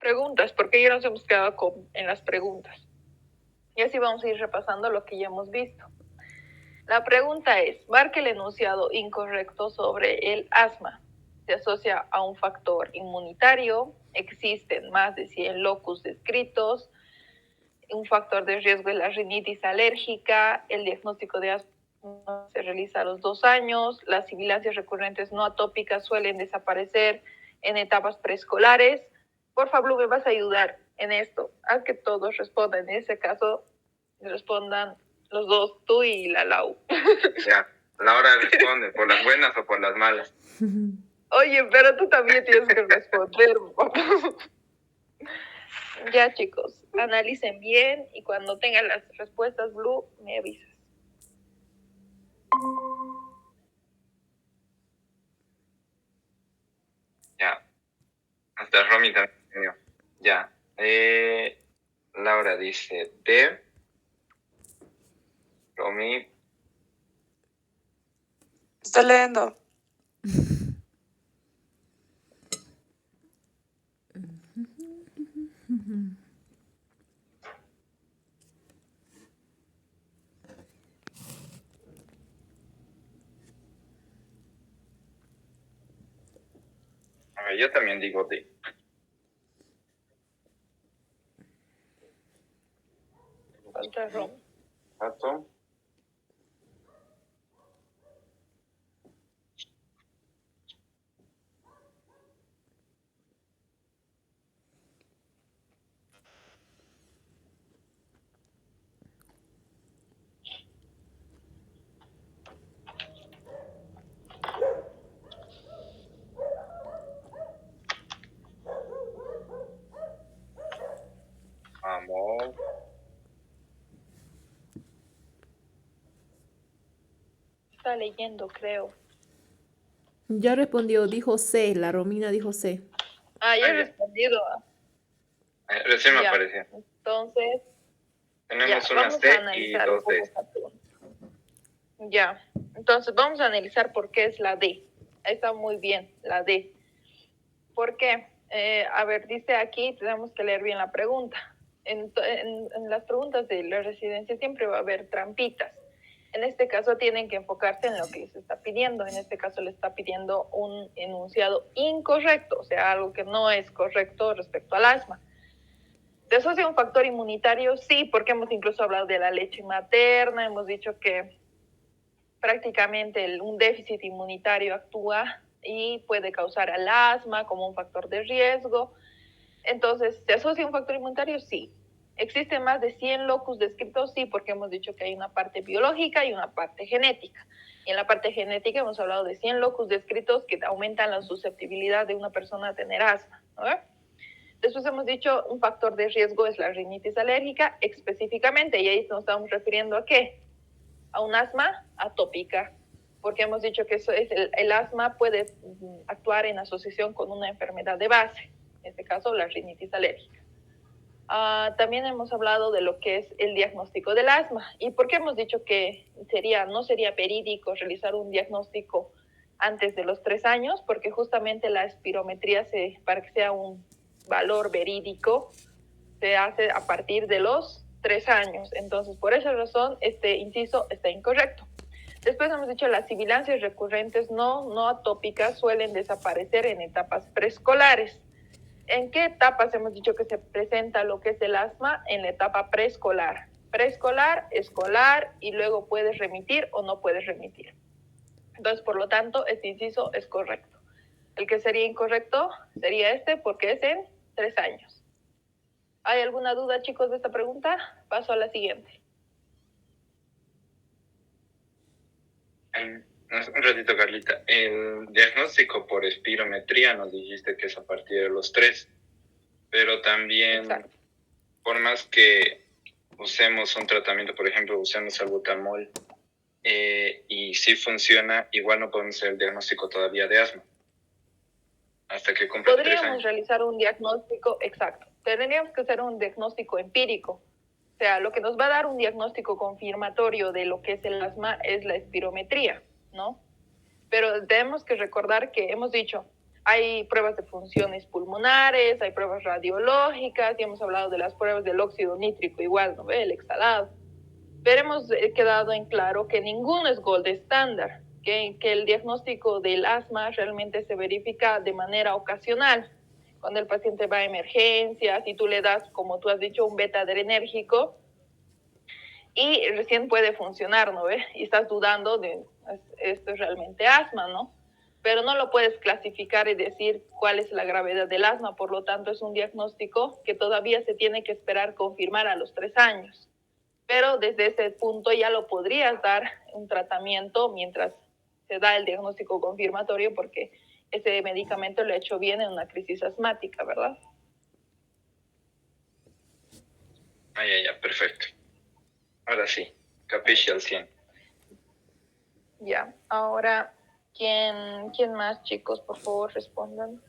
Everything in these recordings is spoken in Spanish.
preguntas, porque ya nos hemos quedado en las preguntas. Y así vamos a ir repasando lo que ya hemos visto. La pregunta es, marque el enunciado incorrecto sobre el asma. Se asocia a un factor inmunitario, existen más de 100 locus descritos, un factor de riesgo es la rinitis alérgica, el diagnóstico de asma se realiza a los 2 años, las sibilancias recurrentes no atópicas suelen desaparecer en etapas preescolares. Por favor, me vas a ayudar en esto, haz que todos respondan, en ese caso respondan los dos, tú y la Lau. Ya, Laura responde, ¿por las buenas o por las malas? Oye, pero tú también tienes que responder. Ya, chicos, analicen bien y cuando tengan las respuestas, Blue, me avisas. Ya, hasta Romy también. Ya, Laura dice D. Romy. Estoy leyendo. A ver, yo también digo D. Falta Rom. ¿Pato? Vamos. Está leyendo, creo. Ya respondió, dijo C, la Romina dijo C. Ah, ya he respondido. Recién me apareció. Entonces, tenemos ya, una vamos C a y analizar dos un poco D. esta pregunta. Ya, entonces vamos a analizar por qué es la D. Está muy bien, la D. ¿Por qué? A ver, dice aquí, tenemos que leer bien la pregunta. En las preguntas de la residencia siempre va a haber trampitas. En este caso tienen que enfocarse en lo que les está pidiendo. En este caso le está pidiendo un enunciado incorrecto, o sea, algo que no es correcto respecto al asma. ¿Se asocia un factor inmunitario? Sí, porque hemos incluso hablado de la leche materna, hemos dicho que prácticamente un déficit inmunitario actúa y puede causar al asma como un factor de riesgo. Entonces, ¿se asocia un factor inmunitario? Sí. ¿Existen más de 100 locus descritos? Sí, porque hemos dicho que hay una parte biológica y una parte genética. Y en la parte genética hemos hablado de 100 locus descritos que aumentan la susceptibilidad de una persona a tener asma, ¿no? Después hemos dicho un factor de riesgo es la rinitis alérgica específicamente, y ahí nos estamos refiriendo a ¿qué? A un asma atópica, porque hemos dicho que eso es el asma puede actuar en asociación con una enfermedad de base, en este caso la rinitis alérgica. También hemos hablado de lo que es el diagnóstico del asma. ¿Y por qué hemos dicho que no sería verídico realizar un diagnóstico antes de los 3 años? Porque justamente la espirometría, para que sea un valor verídico, se hace a partir de los 3 años. Entonces, por esa razón, este inciso está incorrecto. Después hemos dicho las sibilancias recurrentes no atópicas suelen desaparecer en etapas preescolares. ¿En qué etapas hemos dicho que se presenta lo que es el asma? En la etapa preescolar. Preescolar, escolar, y luego puedes remitir o no puedes remitir. Entonces, por lo tanto, este inciso es correcto. El que sería incorrecto sería este porque es en 3 años. ¿Hay alguna duda, chicos, de esta pregunta? Paso a la siguiente. Un ratito, Carlita. El diagnóstico por espirometría nos dijiste que es a partir de los 3, pero también, exacto, por más que usemos un tratamiento, por ejemplo, usemos salbutamol, y si funciona, igual no podemos hacer el diagnóstico todavía de asma. Hasta que cumpla 3 años. Podríamos realizar un diagnóstico, exacto. Tendríamos que hacer un diagnóstico empírico. O sea, lo que nos va a dar un diagnóstico confirmatorio de lo que es el asma es la espirometría, ¿no? Pero tenemos que recordar que hemos dicho, Hay pruebas de funciones pulmonares, hay pruebas radiológicas, y hemos hablado de las pruebas del óxido nítrico igual, ¿no ve? El exhalado. Pero hemos quedado en claro que ninguno es gold estándar, que el diagnóstico del asma realmente se verifica de manera ocasional. Cuando el paciente va a emergencias y tú le das, como tú has dicho, un beta adrenérgico y recién puede funcionar, ¿no ves? Y estás dudando de, esto es realmente asma, ¿no? Pero no lo puedes clasificar y decir cuál es la gravedad del asma, por lo tanto es un diagnóstico que todavía se tiene que esperar confirmar a los 3 años. Pero desde ese punto ya lo podrías dar un tratamiento mientras se da el diagnóstico confirmatorio, porque ese medicamento lo ha hecho bien en una crisis asmática, ¿verdad? Ya, perfecto. Ahora sí, capisce al 100. Ya, ahora, ¿quién más, chicos? Por favor, respondan.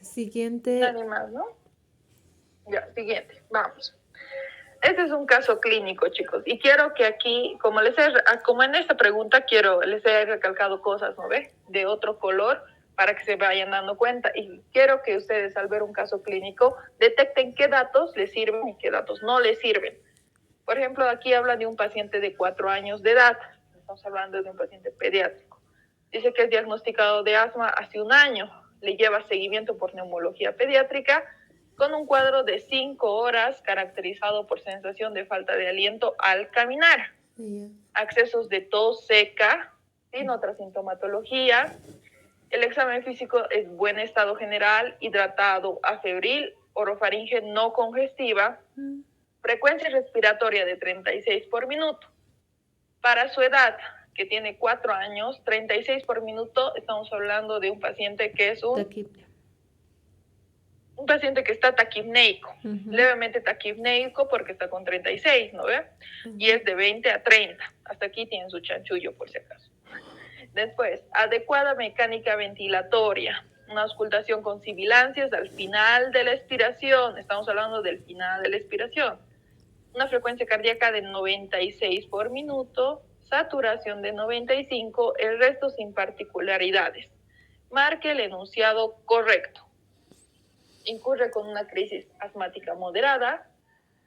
Siguiente. Nadie más, ¿no? Ya, siguiente, vamos. Este es un caso clínico, chicos, y quiero que aquí, como en esta pregunta, les he recalcado cosas, ¿no ve? De otro color, para que se vayan dando cuenta. Y quiero que ustedes, al ver un caso clínico, detecten qué datos les sirven y qué datos no les sirven. Por ejemplo, aquí habla de un paciente de 4 años de edad. Estamos hablando de un paciente pediátrico. Dice que es diagnosticado de asma hace 1 año. Le lleva seguimiento por neumología pediátrica, con un cuadro de 5 horas caracterizado por sensación de falta de aliento al caminar, accesos de tos seca, sin otra sintomatología. El examen físico es buen estado general, hidratado, afebril, orofaringe no congestiva, frecuencia respiratoria de 36 por minuto. Para su edad, que tiene 4 años, 36 por minuto, estamos hablando de un paciente que es un paciente que está taquipneico, levemente taquipneico porque está con 36, ¿no ve? Y es de 20 a 30. Hasta aquí tienen su chanchullo, por si acaso. Después, adecuada mecánica ventilatoria, una auscultación con sibilancias al final de la expiración, estamos hablando del final de la expiración. Una frecuencia cardíaca de 96 por minuto, saturación de 95, el resto sin particularidades. Marque el enunciado correcto. Incurre con una crisis asmática moderada,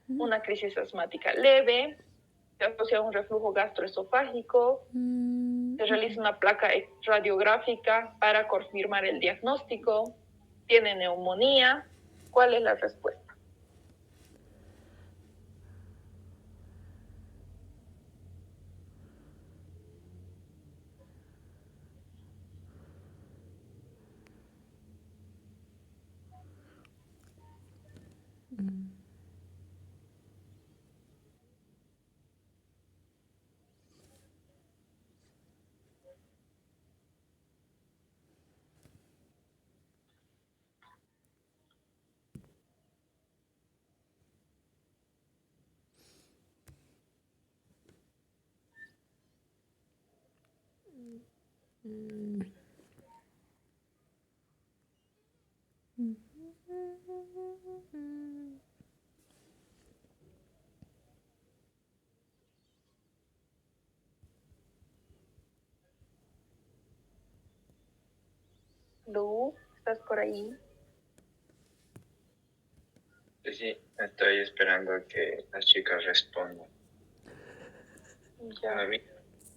una crisis asmática leve, se asocia a un reflujo gastroesofágico, se realiza una placa radiográfica para confirmar el diagnóstico, tiene neumonía. ¿Cuál es la respuesta? Lu, ¿estás por ahí? Sí, estoy esperando a que las chicas respondan. Ya. Todavía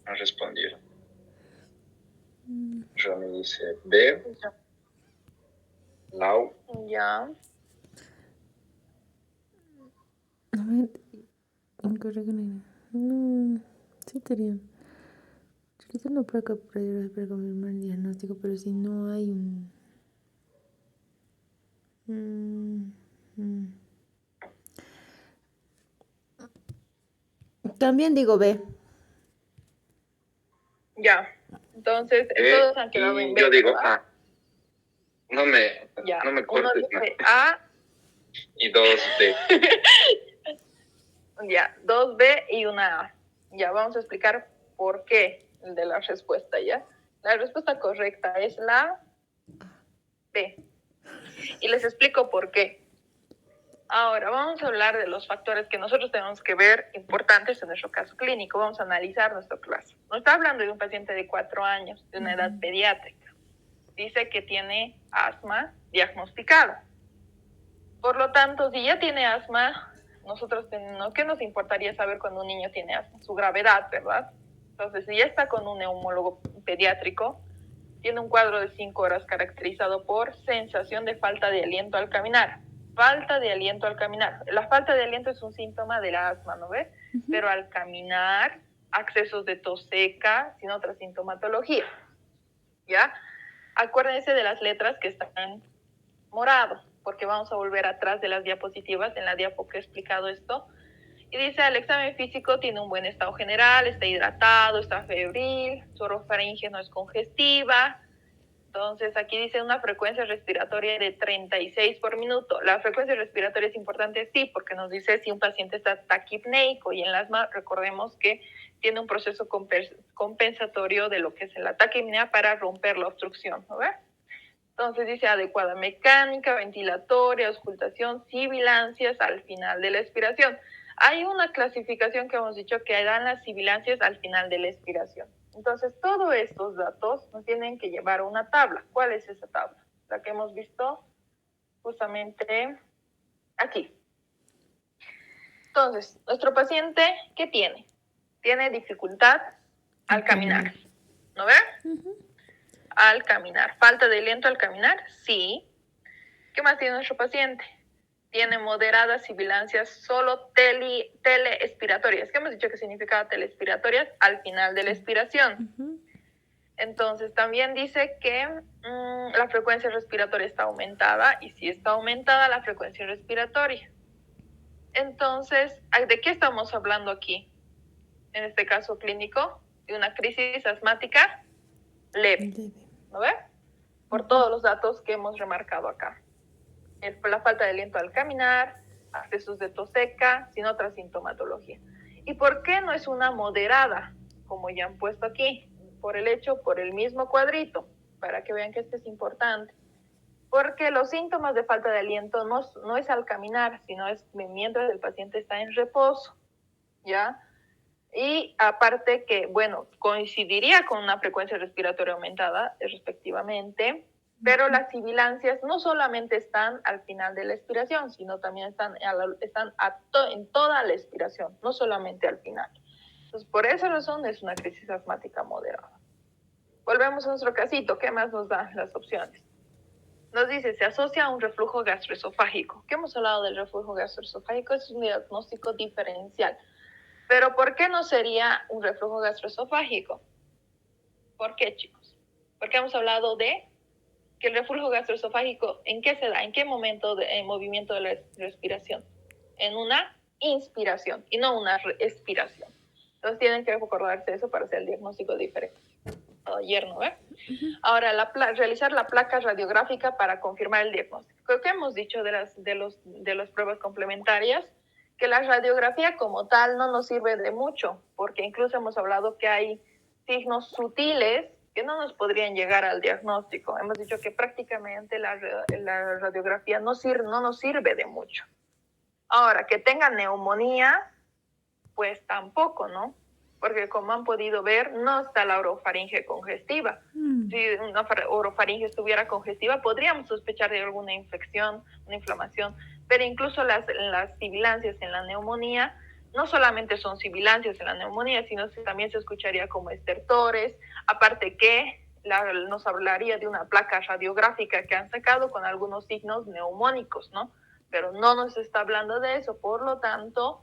no respondieron. Romy dice B. Ya. Lau. Ya. A ver, incorrecto. No, sí estaría. Realizar una placa para confirmar el diagnóstico, pero si no hay un... También digo B. Ya. Entonces, todos han quedado en B. Yo digo ¿verdad? A. No me Uno cortes. dice A. Y 2 D. Ya, 2B y una A. Ya, vamos a explicar por qué el de la respuesta, ¿ya? La respuesta correcta es la B. Y les explico por qué. Ahora vamos a hablar de los factores que nosotros tenemos que ver importantes en nuestro caso clínico. Vamos a analizar nuestro caso. Nos está hablando de un paciente de 4 años, de una edad pediátrica. Dice que tiene asma diagnosticado. Por lo tanto, si ya tiene asma, nosotros ¿qué nos importaría saber cuando un niño tiene asma? Su gravedad, ¿verdad? Entonces, si ya está con un neumólogo pediátrico, tiene un cuadro de 5 horas caracterizado por sensación de falta de aliento al caminar. Falta de aliento al caminar. La falta de aliento es un síntoma del asma, ¿no ves? Pero al caminar, accesos de tos seca, sin otra sintomatología. ¿Ya? Acuérdense de las letras que están en morado, porque vamos a volver atrás de las diapositivas, en la diapo que he explicado esto. Y dice, el examen físico tiene un buen estado general, está hidratado, está febril, su orofaringe no es congestiva. Entonces, aquí dice una frecuencia respiratoria de 36 por minuto. La frecuencia respiratoria es importante, sí, porque nos dice si un paciente está taquipneico, y en el asma recordemos que tiene un proceso compensatorio de lo que es la taquipnea para romper la obstrucción, ¿no ves? Entonces dice adecuada mecánica, ventilatoria, auscultación, sibilancias al final de la expiración. Hay una clasificación que hemos dicho que dan las sibilancias al final de la expiración. Entonces, todos estos datos nos tienen que llevar a una tabla. ¿Cuál es esa tabla? La que hemos visto justamente aquí. Entonces, nuestro paciente, ¿qué tiene? Tiene dificultad al caminar, ¿no ve? Al caminar. ¿Falta de aliento al caminar? Sí. ¿Qué más tiene nuestro paciente? Tiene moderadas sibilancias solo teleexpiratorias. ¿Qué hemos dicho que significaba teleexpiratorias? Al final de la expiración. Entonces, también dice que la frecuencia respiratoria está aumentada, y si está aumentada la frecuencia respiratoria. Entonces, ¿de qué estamos hablando aquí? En este caso clínico, de una crisis asmática leve. ¿No ve? Por todos los datos que hemos remarcado acá. La falta de aliento al caminar, accesos de tos seca, sin otra sintomatología. ¿Y por qué no es una moderada? Como ya han puesto aquí, por el mismo cuadrito, para que vean que esto es importante. Porque los síntomas de falta de aliento no es al caminar, sino es mientras el paciente está en reposo, ¿ya? Y aparte que, bueno, coincidiría con una frecuencia respiratoria aumentada, respectivamente, pero las sibilancias no solamente están al final de la expiración, sino también están en toda la expiración, no solamente al final. Entonces, por esa razón es una crisis asmática moderada. Volvemos a nuestro casito. ¿Qué más nos dan las opciones? Nos dice, se asocia a un reflujo gastroesofágico. ¿Qué hemos hablado del reflujo gastroesofágico? Es un diagnóstico diferencial. Pero ¿por qué no sería un reflujo gastroesofágico? ¿Por qué, chicos? Porque hemos hablado de que el reflujo gastroesofágico, ¿en qué se da? ¿En qué momento de movimiento de la respiración? En una inspiración y no una expiración. Entonces tienen que recordarse eso para hacer el diagnóstico diferente. Ayer, ¿no ve? Ahora, realizar la placa radiográfica para confirmar el diagnóstico. ¿Qué hemos dicho de las pruebas complementarias? Que la radiografía como tal no nos sirve de mucho, porque incluso hemos hablado que hay signos sutiles que no nos podrían llegar al diagnóstico. Hemos dicho que prácticamente la radiografía no nos sirve de mucho. Ahora, que tenga neumonía, pues tampoco, ¿no? Porque como han podido ver, no está la orofaringe congestiva. Si una orofaringe estuviera congestiva, podríamos sospechar de alguna infección, una inflamación, pero incluso las sibilancias en la neumonía, no solamente son sibilancias en la neumonía, sino que también se escucharía como estertores, aparte que nos hablaría de una placa radiográfica que han sacado con algunos signos neumónicos, ¿no? Pero no nos está hablando de eso, por lo tanto,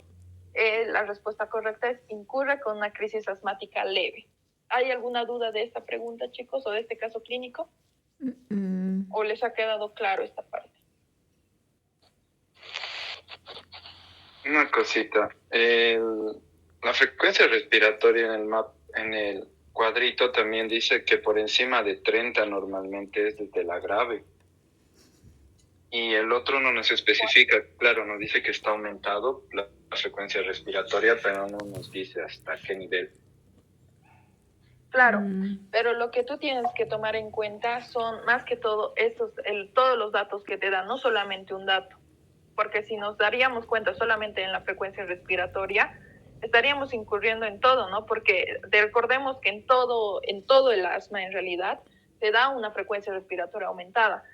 la respuesta correcta es incurre con una crisis asmática leve. ¿Hay alguna duda de esta pregunta, chicos, o de este caso clínico? ¿O les ha quedado claro esta parte? Una cosita. La frecuencia respiratoria en el cuadrito también dice que por encima de 30 normalmente es desde la grave. Y el otro no nos especifica, claro, nos dice que está aumentado la frecuencia respiratoria, pero no nos dice hasta qué nivel. Claro, pero lo que tú tienes que tomar en cuenta son más que todo todos los datos que te dan, no solamente un dato. porque si nos daríamos cuenta solamente en la frecuencia respiratoria, estaríamos incurriendo en todo, ¿no? Porque recordemos que en todo el asma en realidad se da una frecuencia respiratoria aumentada,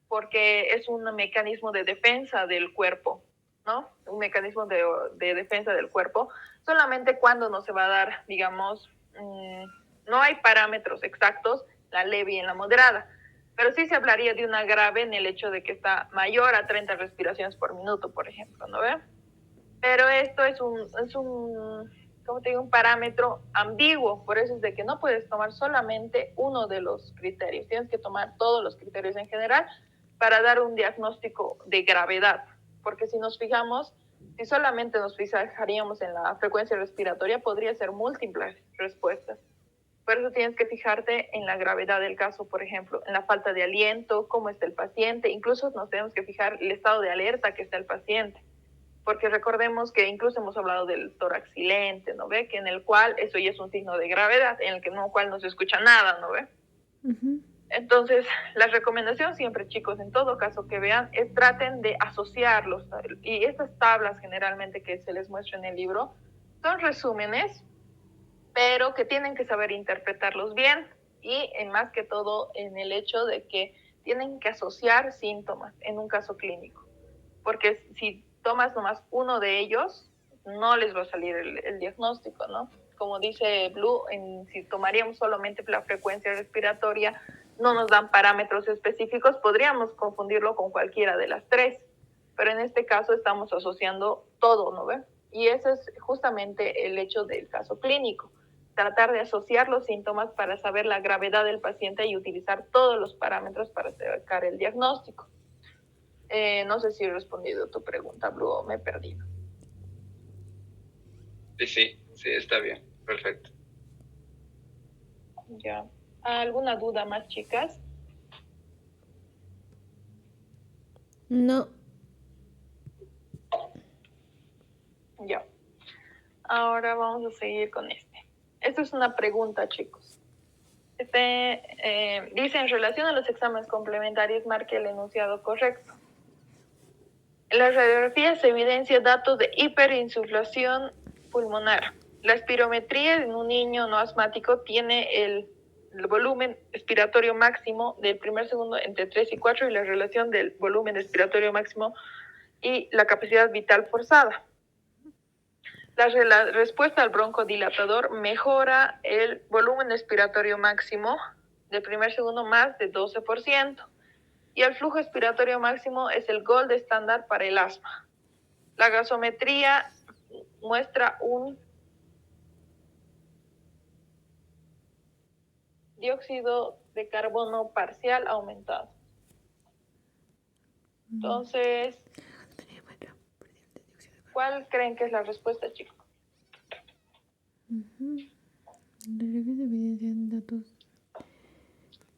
porque es un mecanismo de defensa del cuerpo, ¿no? Un mecanismo de defensa del cuerpo, solamente cuando no se va a dar, digamos, no hay parámetros exactos, la leve y en la moderada, pero sí se hablaría de una grave en el hecho de que está mayor a 30 respiraciones por minuto, por ejemplo, ¿no ve? Pero esto es un ¿cómo te digo? Un parámetro ambiguo, por eso es de que no puedes tomar solamente uno de los criterios, tienes que tomar todos los criterios en general para dar un diagnóstico de gravedad, porque si nos fijamos, si solamente nos fijaríamos en la frecuencia respiratoria, podría ser múltiples respuestas. Por eso tienes que fijarte en la gravedad del caso, por ejemplo, en la falta de aliento, cómo está el paciente, incluso nos tenemos que fijar el estado de alerta que está el paciente, porque recordemos que incluso hemos hablado del tórax silente, ¿no ve? Que en el cual eso ya es un signo de gravedad, en el cual no se escucha nada, ¿no ve? Uh-huh. Entonces, la recomendación siempre, chicos, en todo caso que vean, es traten de asociarlos, y estas tablas generalmente que se les muestra en el libro son resúmenes, pero que tienen que saber interpretarlos bien y más que todo en el hecho de que tienen que asociar síntomas en un caso clínico, porque si tomas nomás uno de ellos, no les va a salir el diagnóstico, ¿no? Como dice Blue, si tomaríamos solamente la frecuencia respiratoria, no nos dan parámetros específicos, podríamos confundirlo con cualquiera de las tres, pero en este caso estamos asociando todo, ¿no ve? Y ese es justamente el hecho del caso clínico, tratar de asociar los síntomas para saber la gravedad del paciente y utilizar todos los parámetros para sacar el diagnóstico. No sé si he respondido a tu pregunta, Blue, o me he perdido. Sí, está bien, perfecto. Ya. ¿Alguna duda más, chicas? No. Ya. Ahora vamos a seguir con este. Esta es una pregunta, chicos. Dice, en relación a los exámenes complementarios, marque el enunciado correcto. En la radiografía se evidencia datos de hiperinsuflación pulmonar. La espirometría en un niño no asmático tiene el volumen expiratorio máximo del primer segundo entre 3 y 4 y la relación del volumen expiratorio máximo y la capacidad vital forzada. La respuesta al broncodilatador mejora el volumen expiratorio máximo del primer segundo más de 12%. Y el flujo expiratorio máximo es el gold estándar para el asma. La gasometría muestra un dióxido de carbono parcial aumentado. Entonces, ¿cuál creen que es la respuesta, chicos? La revisión de evidencia en datos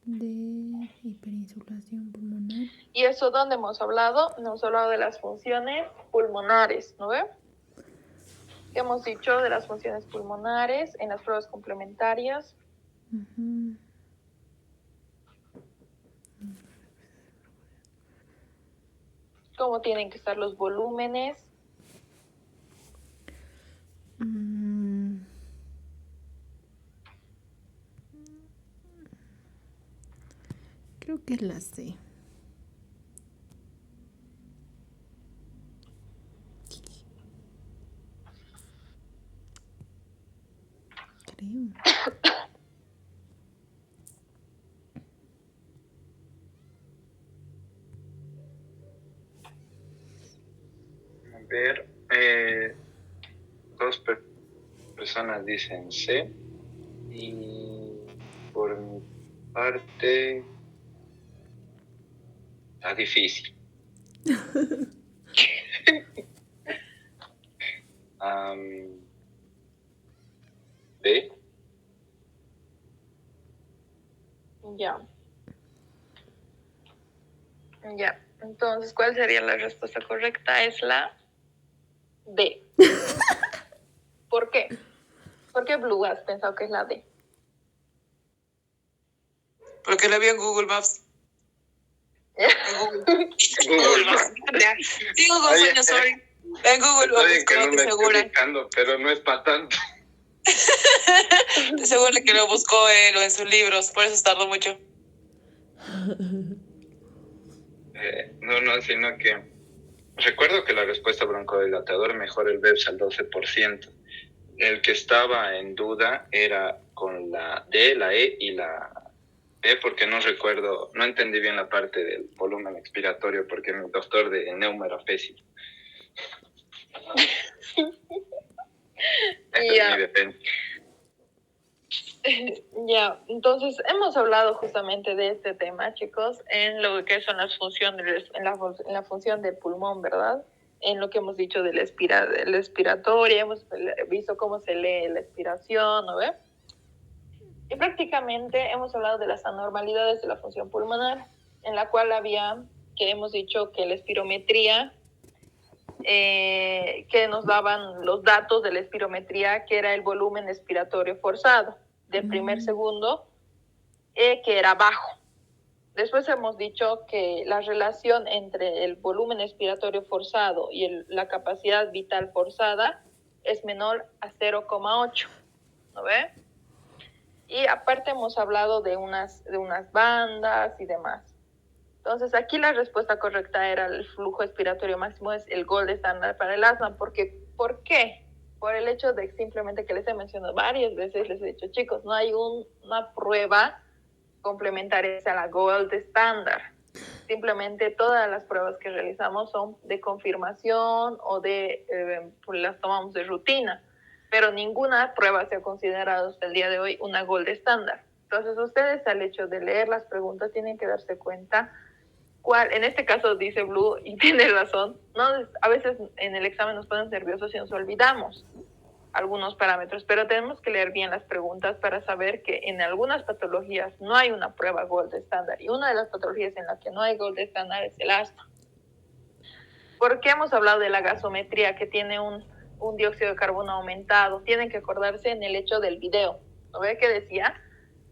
de hiperinsuflación pulmonar. ¿Y eso dónde hemos hablado? Hemos hablado de las funciones pulmonares, ¿no ve? ¿Qué hemos dicho de las funciones pulmonares en las pruebas complementarias? Uh-huh. ¿Cómo tienen que estar los volúmenes? Creo que es la C. Creo. A ver, dos personas dicen C y por mi parte está difícil. B. Ya. Entonces, ¿cuál sería la respuesta correcta? Es la D. ¿Por qué? ¿Por qué Blue has pensado que es la D? Porque la vi en Google Maps. En Google. Google Maps. Maps. Sí, Google, Oye, señor, sorry. En Google Está bien Maps, que no como me que estoy segura. ubicando, pero no es para tanto. Estoy segura que lo buscó él o en sus libros, por eso tardó mucho. No, sino que recuerdo que la respuesta broncodilatador mejora el BEPS al 12%. El que estaba en duda era con la D, la E y la B, porque no recuerdo, no entendí bien la parte del volumen expiratorio, porque mi doctor de neuma era pésimo. Esa es mi defensa. Ya, entonces hemos hablado justamente de este tema, chicos, en lo que son las funciones, en la función del pulmón, ¿verdad? En lo que hemos dicho del expiratorio, hemos visto cómo se lee la expiración, ¿no ve? Y prácticamente hemos hablado de las anormalidades de la función pulmonar, en la cual hemos dicho que la espirometría, que nos daban los datos de la espirometría, que era el volumen expiratorio forzado del primer segundo, que era bajo. Después hemos dicho que la relación entre el volumen expiratorio forzado y la capacidad vital forzada es menor a 0,8, ¿no ve? Y aparte hemos hablado de unas bandas y demás. Entonces aquí la respuesta correcta era el flujo expiratorio máximo, es el gold estándar para el asma. ¿Por qué? Por el hecho de simplemente que les he mencionado varias veces, les he dicho, chicos, no hay una prueba complementaria a la gold estándar. Simplemente todas las pruebas que realizamos son de confirmación o pues las tomamos de rutina, pero ninguna prueba se ha considerado hasta el día de hoy una gold estándar. Entonces ustedes al hecho de leer las preguntas tienen que darse cuenta en este caso dice Blue, y tiene razón, ¿no? A veces en el examen nos ponen nerviosos y nos olvidamos algunos parámetros, pero tenemos que leer bien las preguntas para saber que en algunas patologías no hay una prueba gold estándar, y una de las patologías en las que no hay gold estándar es el asma. ¿Por qué hemos hablado de la gasometría, que tiene un dióxido de carbono aumentado? Tienen que acordarse en el hecho del video, ¿no ve que decía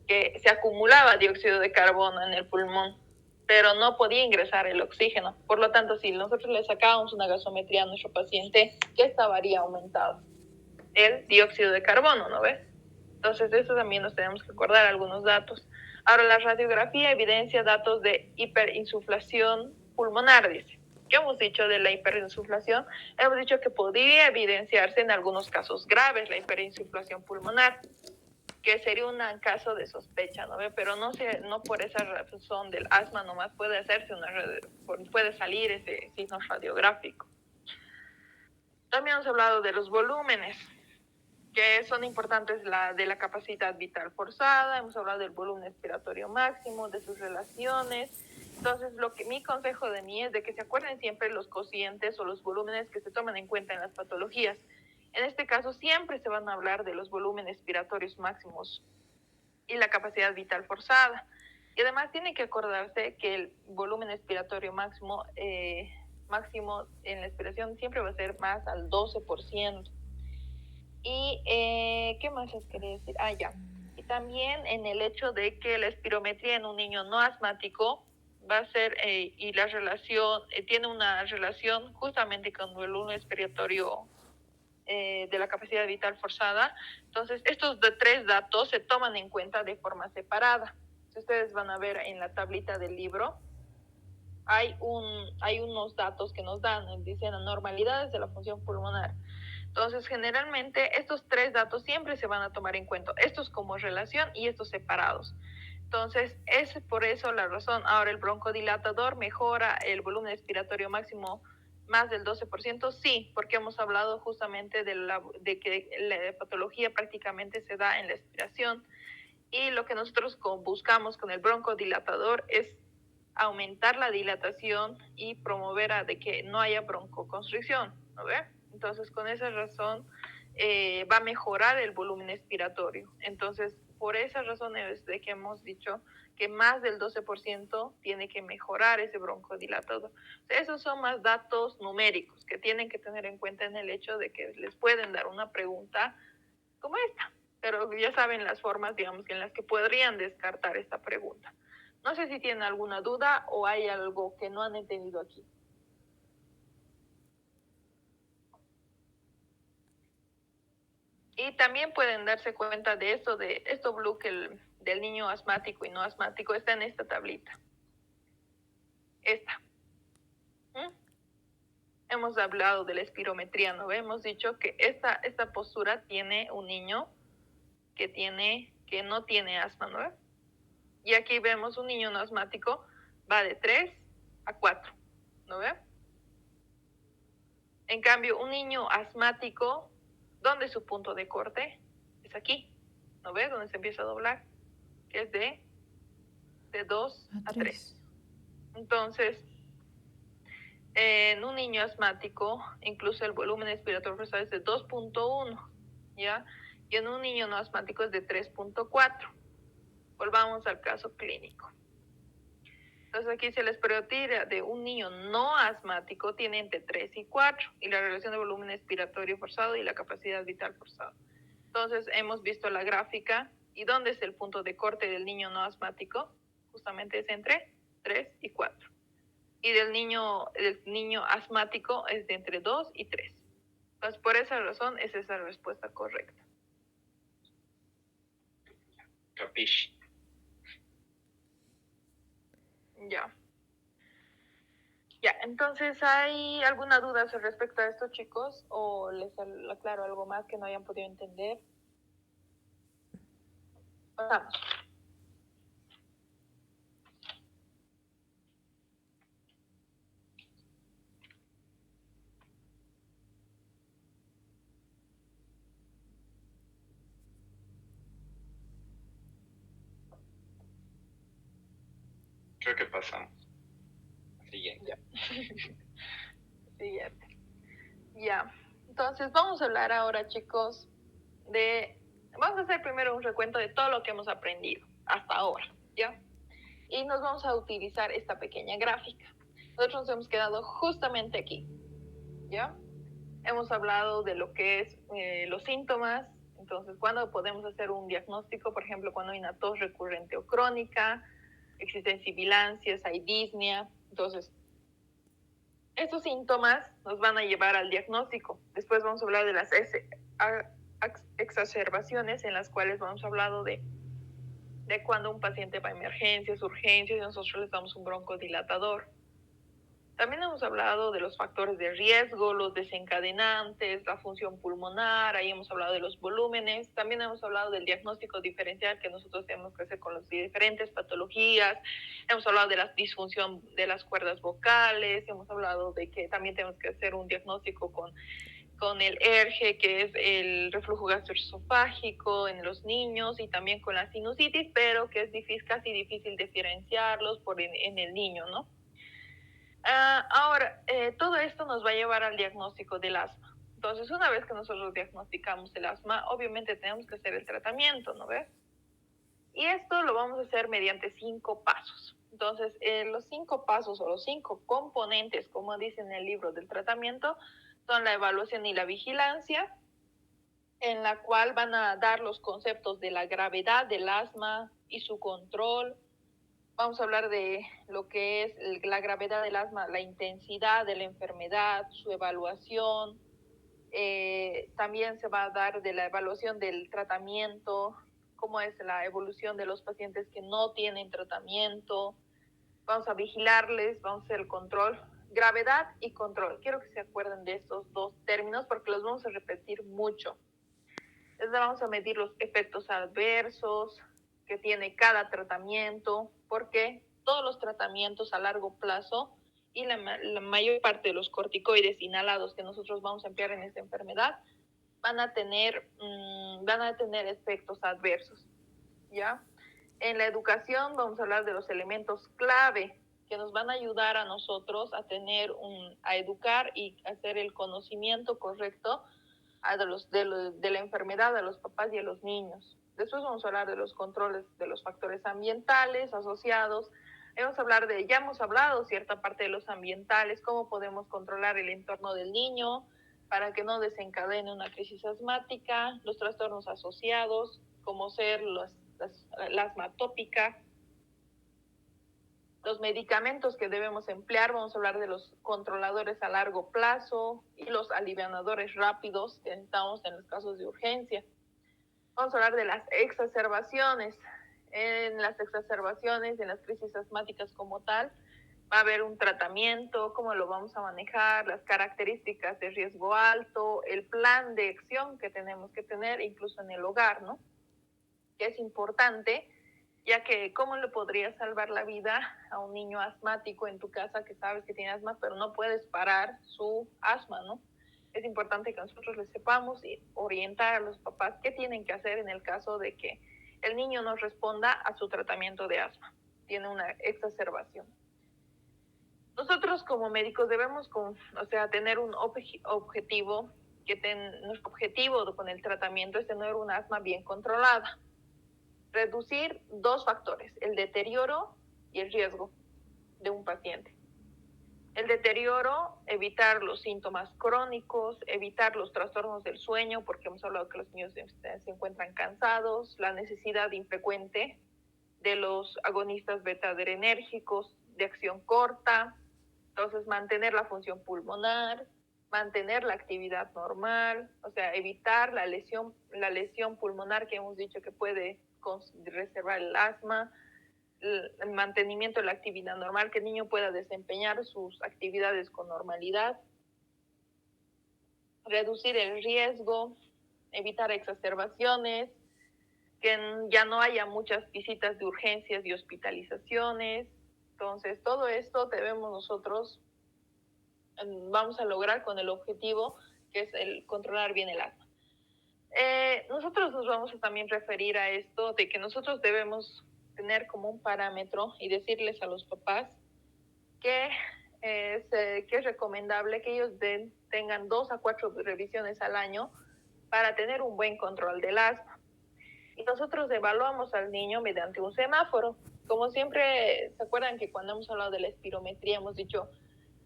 que se acumulaba dióxido de carbono en el pulmón, pero no podía ingresar el oxígeno? Por lo tanto, si nosotros le sacábamos una gasometría a nuestro paciente, ¿qué estaría aumentado? El dióxido de carbono, ¿no ves? Entonces, de eso también nos tenemos que acordar algunos datos. Ahora, la radiografía evidencia datos de hiperinsuflación pulmonar, dice. ¿Qué hemos dicho de la hiperinsuflación? Hemos dicho que podría evidenciarse en algunos casos graves la hiperinsuflación pulmonar, que sería un caso de sospecha, ¿no ve? Pero no por esa razón del asma nomás puede puede salir ese signo radiográfico. También hemos hablado de los volúmenes, que son importantes de la capacidad vital forzada. Hemos hablado del volumen expiratorio máximo, de sus relaciones. Entonces, mi consejo de mí es de que se acuerden siempre los cocientes o los volúmenes que se toman en cuenta en las patologías. En este caso, siempre se van a hablar de los volúmenes expiratorios máximos y la capacidad vital forzada. Y además tienen que acordarse que el volumen expiratorio máximo en la expiración siempre va a ser más al 12%. Y ¿qué más les quería decir? Ya. Y también en el hecho de que la espirometría en un niño no asmático va a ser, y la relación, tiene una relación justamente con el volumen expiratorio de la capacidad vital forzada. Entonces, estos tres datos se toman en cuenta de forma separada. Si ustedes van a ver en la tablita del libro, hay unos datos que nos dan, dicen anormalidades de la función pulmonar. Entonces, generalmente, estos tres datos siempre se van a tomar en cuenta, estos como relación y estos separados. Entonces, es por eso la razón. Ahora, el broncodilatador mejora el volumen expiratorio máximo más del 12%, sí, porque hemos hablado justamente de que la patología prácticamente se da en la expiración, y lo que nosotros buscamos con el broncodilatador es aumentar la dilatación y promover de que no haya broncoconstricción, ¿no ve? Entonces, con esa razón va a mejorar el volumen expiratorio. Entonces, por esa razón es de que hemos dicho que más del 12% tiene que mejorar ese broncodilatador. Esos son más datos numéricos que tienen que tener en cuenta en el hecho de que les pueden dar una pregunta como esta, pero ya saben las formas, digamos, en las que podrían descartar esta pregunta. No sé si tienen alguna duda o hay algo que no han entendido aquí. Y también pueden darse cuenta de esto blue que del niño asmático y no asmático está en esta tablita. Esta. Hemos hablado de la espirometría, ¿no? Hemos dicho que esta postura tiene un niño que no tiene asma, ¿no? Y aquí vemos un niño no asmático, va de 3 a 4, ¿no ve? En cambio, un niño asmático, ¿dónde es su punto de corte? Es aquí, ¿no ve? Donde se empieza a doblar, que es de 2 a 3. Entonces, en un niño asmático, incluso el volumen expiratorio forzado es de 2.1, ¿ya? Y en un niño no asmático es de 3.4. Volvamos al caso clínico. Entonces aquí si la espirometría de un niño no asmático tiene entre 3 y 4 y la relación de volumen expiratorio forzado y la capacidad vital forzada. Entonces hemos visto la gráfica y dónde es el punto de corte del niño no asmático, justamente es entre 3 y 4. Y del niño asmático es de entre 2 y 3. Entonces por esa razón es esa respuesta correcta. Capish. Ya. Ya, entonces, ¿hay alguna duda respecto a esto, chicos? ¿O les aclaro algo más que no hayan podido entender? Pasamos. Creo que pasamos. Siguiente. Ya. Siguiente. Ya. Entonces, vamos a hablar ahora, chicos, vamos a hacer primero un recuento de todo lo que hemos aprendido hasta ahora, ¿ya? Y nos vamos a utilizar esta pequeña gráfica. Nosotros nos hemos quedado justamente aquí, ¿ya? Hemos hablado de lo que es los síntomas. Entonces, cuando podemos hacer un diagnóstico, por ejemplo, cuando hay una tos recurrente o crónica, existen sibilancias, hay disnea. Entonces, estos síntomas nos van a llevar al diagnóstico. Después vamos a hablar de las exacerbaciones, en las cuales vamos a hablar de cuando un paciente va a emergencias, urgencias, y nosotros les damos un broncodilatador. También hemos hablado de los factores de riesgo, los desencadenantes, la función pulmonar, ahí hemos hablado de los volúmenes, también hemos hablado del diagnóstico diferencial que nosotros tenemos que hacer con las diferentes patologías, hemos hablado de la disfunción de las cuerdas vocales, hemos hablado de que también tenemos que hacer un diagnóstico con el ERGE, que es el reflujo gastroesofágico en los niños, y también con la sinusitis, pero que es casi difícil diferenciarlos en el niño, ¿no? Ahora, todo esto nos va a llevar al diagnóstico del asma. Entonces, una vez que nosotros diagnosticamos el asma, obviamente tenemos que hacer el tratamiento, ¿no ves? Y esto lo vamos a hacer mediante 5 pasos. Entonces, los 5 pasos o los 5 componentes, como dice en el libro del tratamiento, son la evaluación y la vigilancia, en la cual van a dar los conceptos de la gravedad del asma y su control. Vamos a hablar de lo que es la gravedad del asma, la intensidad de la enfermedad, su evaluación. También se va a dar de la evaluación del tratamiento, cómo es la evolución de los pacientes que no tienen tratamiento. Vamos a vigilarles, vamos a hacer el control. Gravedad y control. Quiero que se acuerden de estos dos términos porque los vamos a repetir mucho. Entonces vamos a medir los efectos adversos que tiene cada tratamiento, porque todos los tratamientos a largo plazo y la mayor parte de los corticoides inhalados que nosotros vamos a emplear en esta enfermedad van a tener efectos adversos, ¿ya? En la educación vamos a hablar de los elementos clave que nos van a ayudar a nosotros a educar y hacer el conocimiento correcto de la enfermedad a los papás y a los niños. Después vamos a hablar de los controles de los factores ambientales asociados. Ya hemos hablado cierta parte de los ambientales, cómo podemos controlar el entorno del niño para que no desencadene una crisis asmática, los trastornos asociados, como ser la asma atópica. Los medicamentos que debemos emplear, vamos a hablar de los controladores a largo plazo y los alivianadores rápidos que necesitamos en los casos de urgencia. Vamos a hablar de las exacerbaciones. En las exacerbaciones, en las crisis asmáticas como tal, va a haber un tratamiento, cómo lo vamos a manejar, las características de riesgo alto, el plan de acción que tenemos que tener, incluso en el hogar, ¿no? Que es importante, ya que cómo le podría salvar la vida a un niño asmático en tu casa que sabes que tiene asma, pero no puedes parar su asma, ¿no? Es importante que nosotros les sepamos y orientar a los papás qué tienen que hacer en el caso de que el niño no responda a su tratamiento de asma, tiene una exacerbación. Nosotros como médicos debemos tener un objetivo, nuestro objetivo con el tratamiento es tener un asma bien controlada. Reducir 2 factores, el deterioro y el riesgo de un paciente. El deterioro, evitar los síntomas crónicos, evitar los trastornos del sueño, porque hemos hablado que los niños se encuentran cansados, la necesidad infrecuente de los agonistas beta-adrenérgicos de acción corta. Entonces, mantener la función pulmonar, mantener la actividad normal, o sea, evitar la lesión pulmonar que hemos dicho que puede reservar el asma, el mantenimiento de la actividad normal, que el niño pueda desempeñar sus actividades con normalidad, reducir el riesgo, evitar exacerbaciones, que ya no haya muchas visitas de urgencias y hospitalizaciones. Entonces, todo esto debemos nosotros, vamos a lograr con el objetivo que es el controlar bien el asma. Nosotros nos vamos a también referir a esto de que nosotros debemos tener como un parámetro y decirles a los papás que es recomendable que ellos tengan 2 a 4 revisiones al año para tener un buen control del asma. Y nosotros evaluamos al niño mediante un semáforo. Como siempre, ¿se acuerdan que cuando hemos hablado de la espirometría hemos dicho,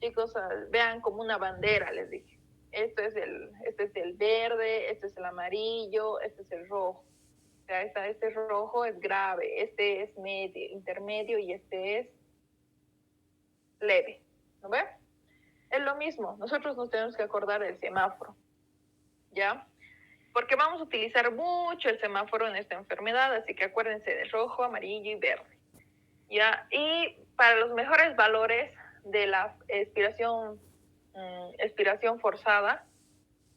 chicos, vean como una bandera, les dije? Este es el verde, este es el amarillo, este es el rojo. O sea, este rojo es grave, este es intermedio y este es leve. ¿No ve? Es lo mismo, nosotros nos tenemos que acordar del semáforo, ¿ya? Porque vamos a utilizar mucho el semáforo en esta enfermedad, así que acuérdense de rojo, amarillo y verde, ¿ya? Y para los mejores valores de la expiración forzada,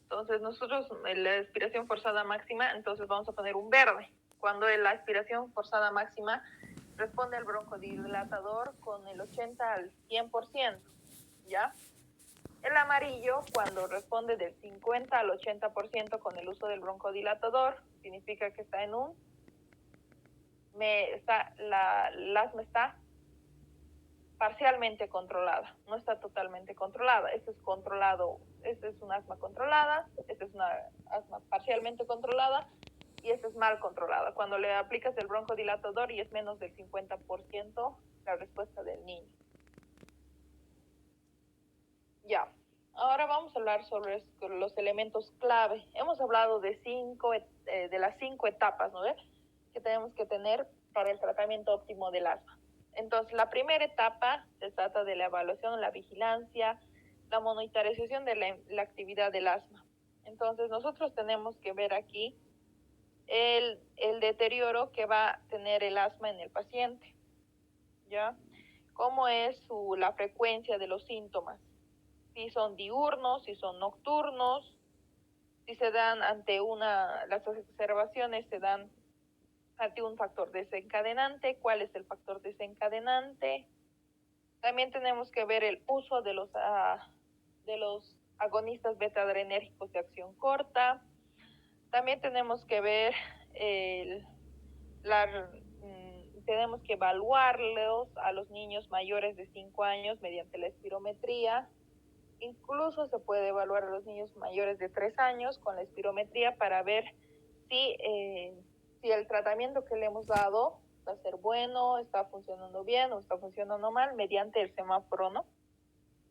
entonces nosotros, la expiración forzada máxima, entonces vamos a poner un verde. Cuando la expiración forzada máxima responde al broncodilatador con el 80 al 100%, ¿ya? El amarillo, cuando responde del 50 al 80% con el uso del broncodilatador, significa que está el asma está parcialmente controlada, no está totalmente controlada. Este es controlado, este es un asma controlada, este es una asma parcialmente controlada y este es mal controlada. Cuando le aplicas el broncodilatador y es menos del 50% la respuesta del niño. Ya, ahora vamos a hablar sobre los elementos clave. Hemos hablado de las 5 etapas, ¿no? Que tenemos que tener para el tratamiento óptimo del asma. Entonces, la primera etapa se trata de la evaluación, la vigilancia, la monitorización de la actividad del asma. Entonces, nosotros tenemos que ver aquí el deterioro que va a tener el asma en el paciente, ¿ya? ¿Cómo es la frecuencia de los síntomas? Si son diurnos, si son nocturnos, si se dan las exacerbaciones se dan ante un factor desencadenante, cuál es el factor desencadenante. También tenemos que ver el uso de los agonistas beta-adrenérgicos de acción corta. También tenemos que ver tenemos que evaluarlos a los niños mayores de 5 años mediante la espirometría. Incluso se puede evaluar a los niños mayores de 3 años con la espirometría para ver si el tratamiento que le hemos dado va a ser bueno, está funcionando bien o está funcionando mal mediante el semáforo, ¿no?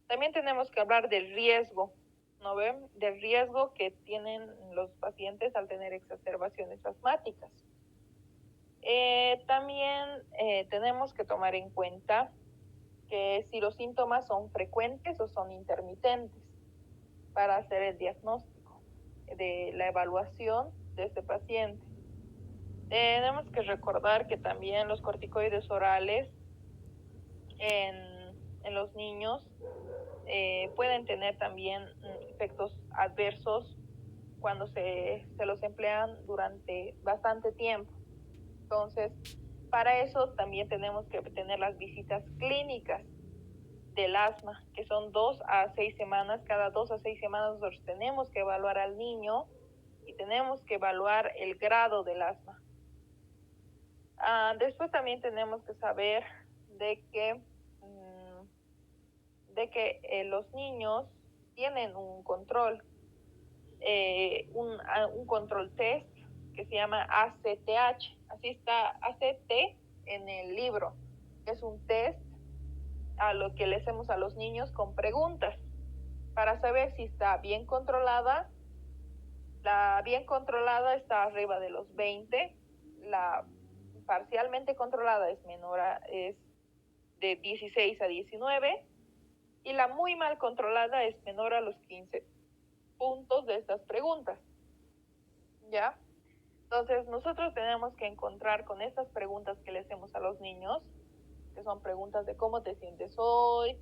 También tenemos que hablar del riesgo, ¿no ven? Del riesgo que tienen los pacientes al tener exacerbaciones asmáticas. También tenemos que tomar en cuenta que si los síntomas son frecuentes o son intermitentes para hacer el diagnóstico de la evaluación de este paciente. Tenemos que recordar que también los corticoides orales en los niños pueden tener también efectos adversos cuando se los emplean durante bastante tiempo. Entonces, para eso también tenemos que tener las visitas clínicas del asma, que son 2 a 6 semanas. Cada 2 a 6 semanas nosotros tenemos que evaluar al niño y tenemos que evaluar el grado del asma. Después también tenemos que saber de que los niños tienen un control, un control test que se llama ACTH, así está ACT en el libro, que es un test a lo que le hacemos a los niños con preguntas para saber si está bien controlada. La bien controlada está arriba de los 20, la parcialmente controlada es de 16 a 19 y la muy mal controlada es menor a los 15 puntos de estas preguntas. ¿Ya? Entonces nosotros tenemos que encontrar con estas preguntas que le hacemos a los niños, que son preguntas de cómo te sientes hoy,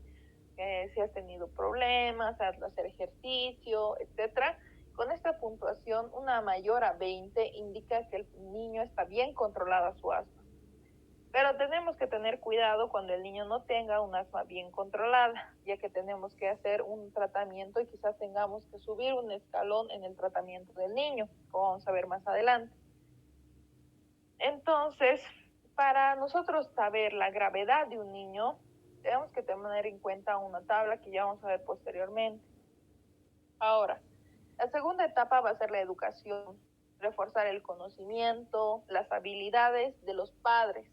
si has tenido problemas al hacer ejercicio, etcétera. Con esta puntuación, una mayor a 20 indica que el niño está bien controlada su asma. Pero tenemos que tener cuidado cuando el niño no tenga un asma bien controlada, ya que tenemos que hacer un tratamiento y quizás tengamos que subir un escalón en el tratamiento del niño, como vamos a ver más adelante. Entonces, para nosotros saber la gravedad de un niño, tenemos que tener en cuenta una tabla que ya vamos a ver posteriormente. Ahora, la segunda etapa va a ser la educación, reforzar el conocimiento, las habilidades de los padres.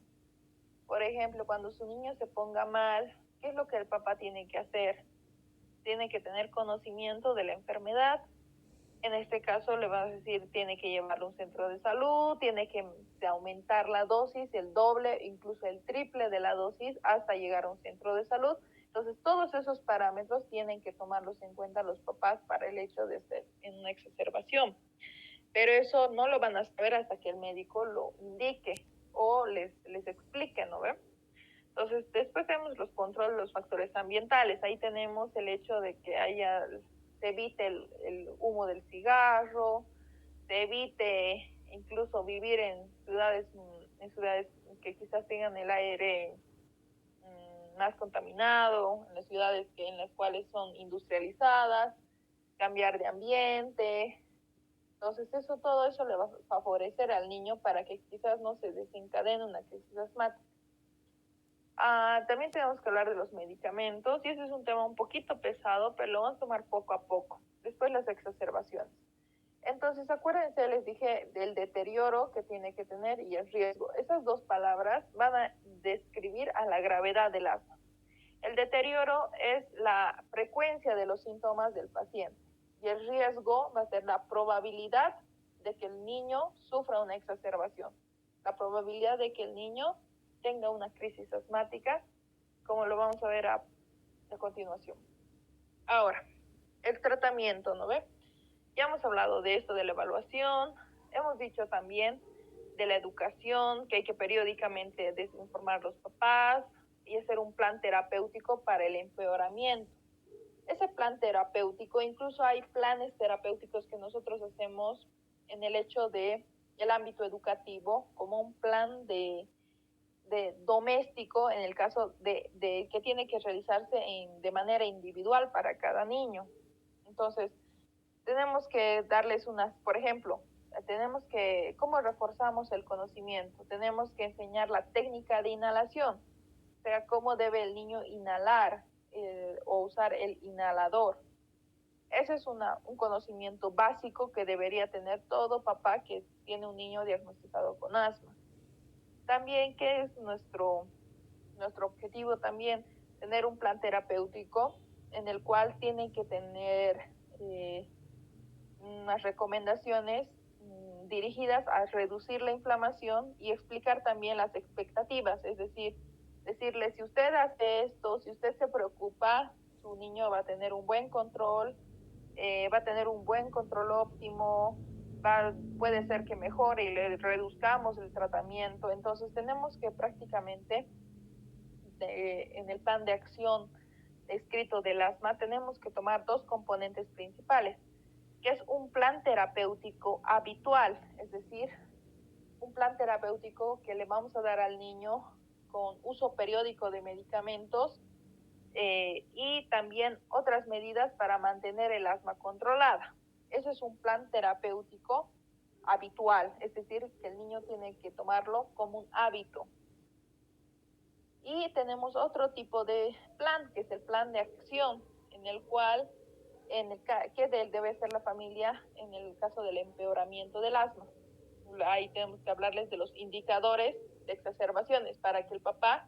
Por ejemplo, cuando su niño se ponga mal, ¿qué es lo que el papá tiene que hacer? Tiene que tener conocimiento de la enfermedad. En este caso le vas a decir, tiene que llevarlo a un centro de salud, tiene que aumentar la dosis, el doble, incluso el triple de la dosis hasta llegar a un centro de salud. Entonces, todos esos parámetros tienen que tomarlos en cuenta los papás para el hecho de estar en una exacerbación. Pero eso no lo van a saber hasta que el médico lo indique o les explique, ¿no ve? Entonces, después tenemos los controles de los factores ambientales. Ahí tenemos el hecho de que se evite el humo del cigarro, se evite incluso vivir en ciudades que quizás tengan el aire más contaminado, en las ciudades en las cuales son industrializadas, cambiar de ambiente. Entonces, todo eso le va a favorecer al niño para que quizás no se desencadene una crisis asmática. También tenemos que hablar de los medicamentos, y ese es un tema un poquito pesado, pero lo vamos a tomar poco a poco. Después las exacerbaciones. Entonces, acuérdense, les dije del deterioro que tiene que tener y el riesgo. Esas dos palabras van a describir a la gravedad del asma. El deterioro es la frecuencia de los síntomas del paciente y el riesgo va a ser la probabilidad de que el niño sufra una exacerbación, la probabilidad de que el niño tenga una crisis asmática, como lo vamos a ver a continuación. Ahora, el tratamiento, ¿no ve? Ya hemos hablado de esto, de la evaluación, hemos dicho también de la educación, que hay que periódicamente desinformar a los papás y hacer un plan terapéutico para el empeoramiento. Ese plan terapéutico, incluso hay planes terapéuticos que nosotros hacemos en el hecho de el ámbito educativo, como un plan de doméstico en el caso de que tiene que realizarse de manera individual para cada niño. Entonces, tenemos que darles por ejemplo, ¿cómo reforzamos el conocimiento? Tenemos que enseñar la técnica de inhalación, o sea, cómo debe el niño inhalar o usar el inhalador. Ese es un conocimiento básico que debería tener todo papá que tiene un niño diagnosticado con asma. También, ¿qué es nuestro objetivo también? Tener un plan terapéutico en el cual tiene que tener unas recomendaciones dirigidas a reducir la inflamación y explicar también las expectativas, es decir, decirle, si usted hace esto, si usted se preocupa, su niño va a tener un buen control, va a tener un buen control óptimo, puede ser que mejore y le reduzcamos el tratamiento. Entonces tenemos que prácticamente en el plan de acción escrito del asma tenemos que tomar dos componentes principales, que es un plan terapéutico habitual, es decir, un plan terapéutico que le vamos a dar al niño con uso periódico de medicamentos y también otras medidas para mantener el asma controlada. Eso es un plan terapéutico habitual, es decir, que el niño tiene que tomarlo como un hábito. Y tenemos otro tipo de plan, que es el plan de acción, en el cual, que debe ser la familia en el caso del empeoramiento del asma. Ahí tenemos que hablarles de los indicadores de exacerbaciones para que el papá,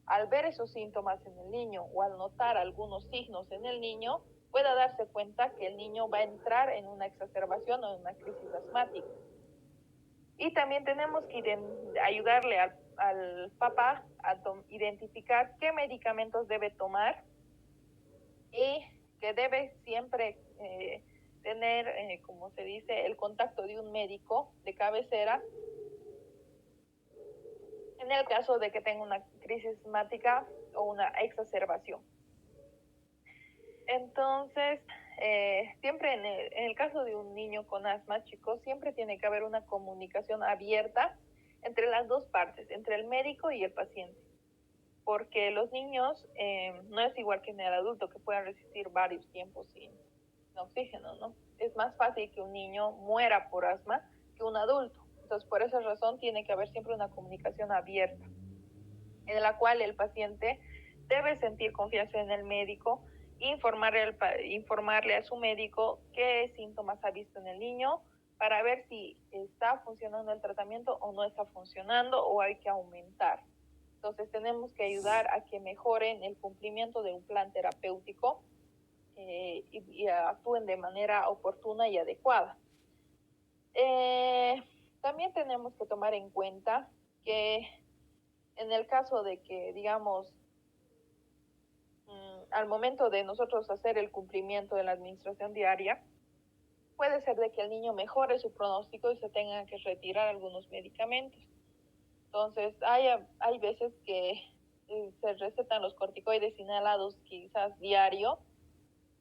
al ver esos síntomas en el niño o al notar algunos signos en el niño, pueda darse cuenta que el niño va a entrar en una exacerbación o en una crisis asmática. Y también tenemos que ayudarle al papá a identificar qué medicamentos debe tomar y que debe siempre tener, como se dice, el contacto de un médico de cabecera en el caso de que tenga una crisis asmática o una exacerbación. Entonces, siempre en el caso de un niño con asma, chicos, siempre tiene que haber una comunicación abierta entre las dos partes, entre el médico y el paciente. Porque los niños no es igual que en el adulto, que puedan resistir varios tiempos sin oxígeno, ¿no? Es más fácil que un niño muera por asma que un adulto. Entonces, por esa razón, tiene que haber siempre una comunicación abierta, en la cual el paciente debe sentir confianza en el médico, informarle a su médico qué síntomas ha visto en el niño para ver si está funcionando el tratamiento o no está funcionando o hay que aumentar. Entonces tenemos que ayudar a que mejoren el cumplimiento de un plan terapéutico y actúen de manera oportuna y adecuada. También tenemos que tomar en cuenta que en el caso de que, digamos, al momento de nosotros hacer el cumplimiento de la administración diaria, puede ser de que el niño mejore su pronóstico y se tenga que retirar algunos medicamentos. Entonces, hay veces que se recetan los corticoides inhalados quizás diario